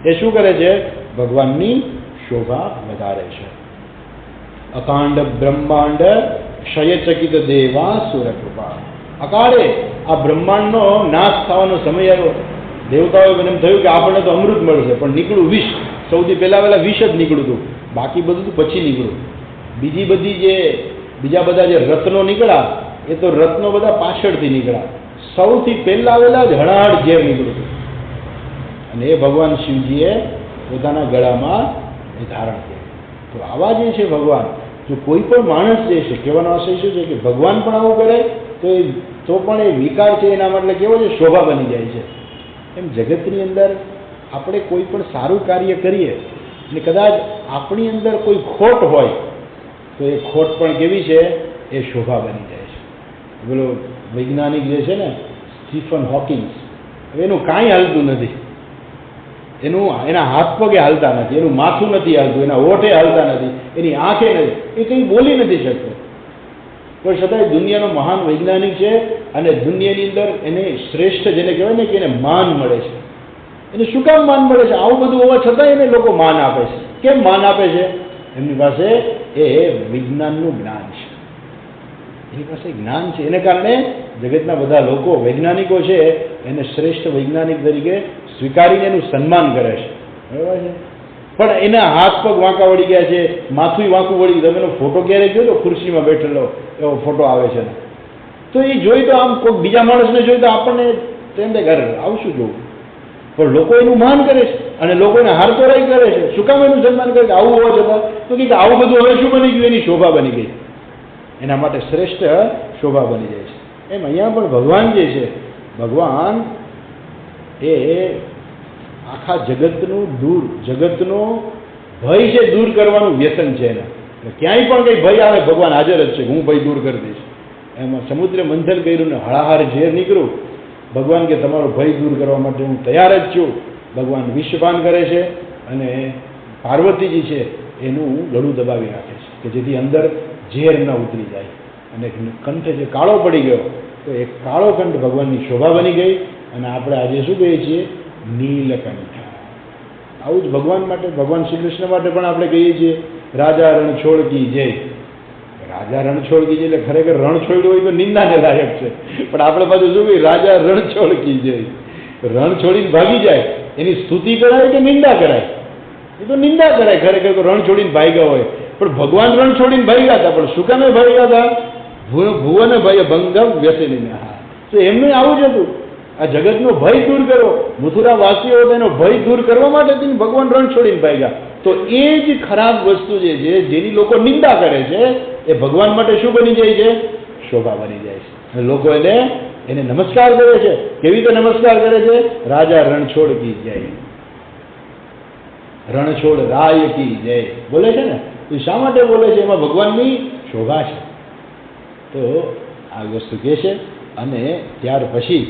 એ શું કરે છે? ભગવાનની શોભા વધારે છે. અકાંડ બ્રહ્માંડ ક્ષયચકિત દેવા સુરકૃપા. અકાળે આ બ્રહ્માંડનો નાશ થવાનો સમય આવ્યો. દેવતાઓએ એમ થયું કે આપણને તો અમૃત મળશે, પણ નીકળ્યું વિષ. સૌથી પહેલા વિષ જ નીકળ્યું હતું, બાકી બધું તો પછી નીકળ્યું. બીજા બધા જે રત્નો નીકળ્યા એ તો રત્નો બધા પાછળથી નીકળ્યા. સૌથી પહેલા જ હળાહળ ઝેર નીકળ્યું હતું. અને એ ભગવાન શિવજીએ પોતાના ગળામાં એ ધારણ કર્યું. તો આવા જે છે ભગવાન, જો કોઈ પણ માણસ જે છે, કહેવાનો આશય શું છે કે ભગવાન પણ આવું કરે તો પણ એ વિકાર છે, એના માટે કેવો છે? શોભા બની જાય છે. એમ જગતની અંદર આપણે કોઈ પણ સારું કાર્ય કરીએ અને કદાચ આપણી અંદર કોઈ ખોટ હોય તો એ ખોટ પણ કેવી છે? એ શોભા બની જાય છે. બોલો વૈજ્ઞાનિક જે છે ને સ્ટીફન હોકિંગ્સ, એનું કાંઈ હાલતું નથી, એના હાથ પગે હાલતા નથી, એનું માથું નથી હાલતું, એના ઓઠે હાલતા નથી, એની આંખે નથી, એ કંઈ બોલી નથી શકતો, પણ છતાંય દુનિયાનો મહાન વૈજ્ઞાનિક છે. અને દુનિયાની અંદર એને શ્રેષ્ઠ જેને કહેવાય ને કે એને માન મળે છે. એને શું કામ માન મળે છે? આવું બધું હોવા છતાં એને લોકો માન આપે છે. કેમ માન આપે છે? એમની પાસે એ વિજ્ઞાનનું જ્ઞાન છે, એની પાસે જ્ઞાન છે. એને કારણે જગતના બધા લોકો, વૈજ્ઞાનિકો છે, એને શ્રેષ્ઠ વૈજ્ઞાનિક તરીકે સ્વીકારીને એનું સન્માન કરે છે, બરાબર છે? પણ એના હાથ પગ વાંકા વળી ગયા છે, માથું વાંકું વળી ગયું. તમે એનો ફોટો ક્યારેક જોયો? ખુરશીમાં બેઠેલો એવો ફોટો આવે છે, તો એ જોઈ તો આમ કોઈ બીજા માણસને જોઈ તો આપણને તેમ ઘરે આવું શું જોવું? પણ લોકો એનું માન કરે છે અને લોકો એને હારતોરાઈ કરે છે. શું કામ એનું સન્માન કરે? આવું હોવા છતાં તો કે આવું બધું હવે શું બની ગયું? એની શોભા બની ગઈ, એના માટે શ્રેષ્ઠ શોભા બની જાય છે. એમ અહીંયા પણ ભગવાન જે છે, ભગવાન એ આખા જગતનો ભય છે દૂર કરવાનું વ્યસન છે એના. ક્યાંય પણ કંઈ ભય આવે ભગવાન હાજર જ છે, હું ભય દૂર કરી દઈશ. એમાં સમુદ્ર મંથન કર્યું ને હળાહાર ઝેર નીકળ્યું ભગવાન કે તમારો ભય દૂર કરવા માટે હું તૈયાર જ છું. ભગવાન વિષપાન કરે છે અને પાર્વતીજી છે એનું ગળું દબાવી રાખે છે કે જેથી અંદર ઝેર ન ઉતરી જાય, અને કંઠ જે કાળો પડી ગયો તો એ કાળો કંઠ ભગવાનની શોભા બની ગઈ, અને આપણે આજે શું કહીએ છીએ? નીલકંઠ. આવું જ ભગવાન માટે, ભગવાન શ્રી કૃષ્ણ માટે પણ આપણે કહીએ છીએ રાજા રણછોડ કી જય. રાજા રણછોડ કી જય એટલે ખરેખર રણ છોડ્યું હોય તો નિંદાને લાયક છે, પણ આપણે પાછું શું કહીએ? રાજા રણછોડ કી જય. રણ છોડીને ભાગી જાય એની સ્તુતિ કરાય કે નિંદા કરાય? એ તો નિંદા કરાય ખરેખર તો રણ છોડીને ભાગ્યા હોય. પણ ભગવાન રણ છોડીને ભાગ્યા હતા, પણ શું કામે ભાગ્યા હતા? ભુવન ભય ભંગમ વ્યસની. તો એમનું આવું જ હતું, આ જગતનો ભય દૂર કરો. મથુરા વાસીઓ એનો ભય દૂર કરવા માટે ભગવાન રણ છોડીને ભાગ્યા. તો એ જ ખરાબ વસ્તુ જે છે જેની લોકો નિંદા કરે છે એ ભગવાન માટે શું બની જાય છે? શોભા બની જાય છે. અને લોકો એને નમસ્કાર કરે છે. કેવી રીતે નમસ્કાર કરે છે? રાજા રણછોડ કી જય, રણછોડ રાય કી જય બોલે છે ને. એ શા માટે બોલે છે? એમાં ભગવાનની શોભા છે. તો આ વસ્તુ કહે છે. અને ત્યાર પછી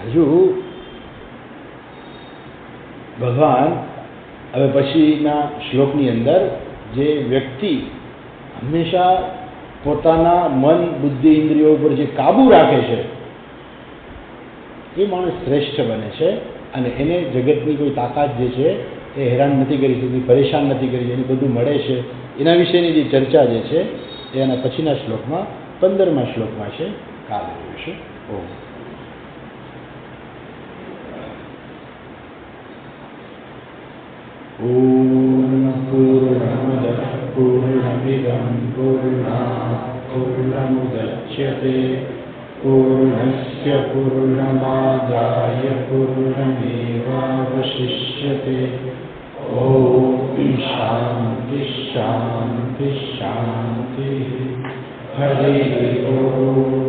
હજુ ભગવાન હવે પછીના શ્લોકની અંદર જે વ્યક્તિ હંમેશા પોતાના મન બુદ્ધિ ઇન્દ્રિયો ઉપર જે કાબુ રાખે છે એ માણસ શ્રેષ્ઠ બને છે, અને એને જગતની કોઈ તાકાત જે છે એ હેરાન નથી કરી શકતી, પરેશાન નથી કરી, એની બધું મળે છે. એના વિશેની જે ચર્ચા જે છે એ એના પછીના શ્લોકમાં 15મા શ્લોકમાં છે. કાલે જોઈશું. ઓમ પૂર્ણમદઃ પૂર્ણમિદં પૂર્ણાત પૂર્ણમુદચ્યતે પૂર્ણસ્ય પૂર્ણમાદાય પૂર્ણમેવાવશિષ્યતે. ઓમ શાંતિ શાંતિ શાંતિ. હરિ ઓમ.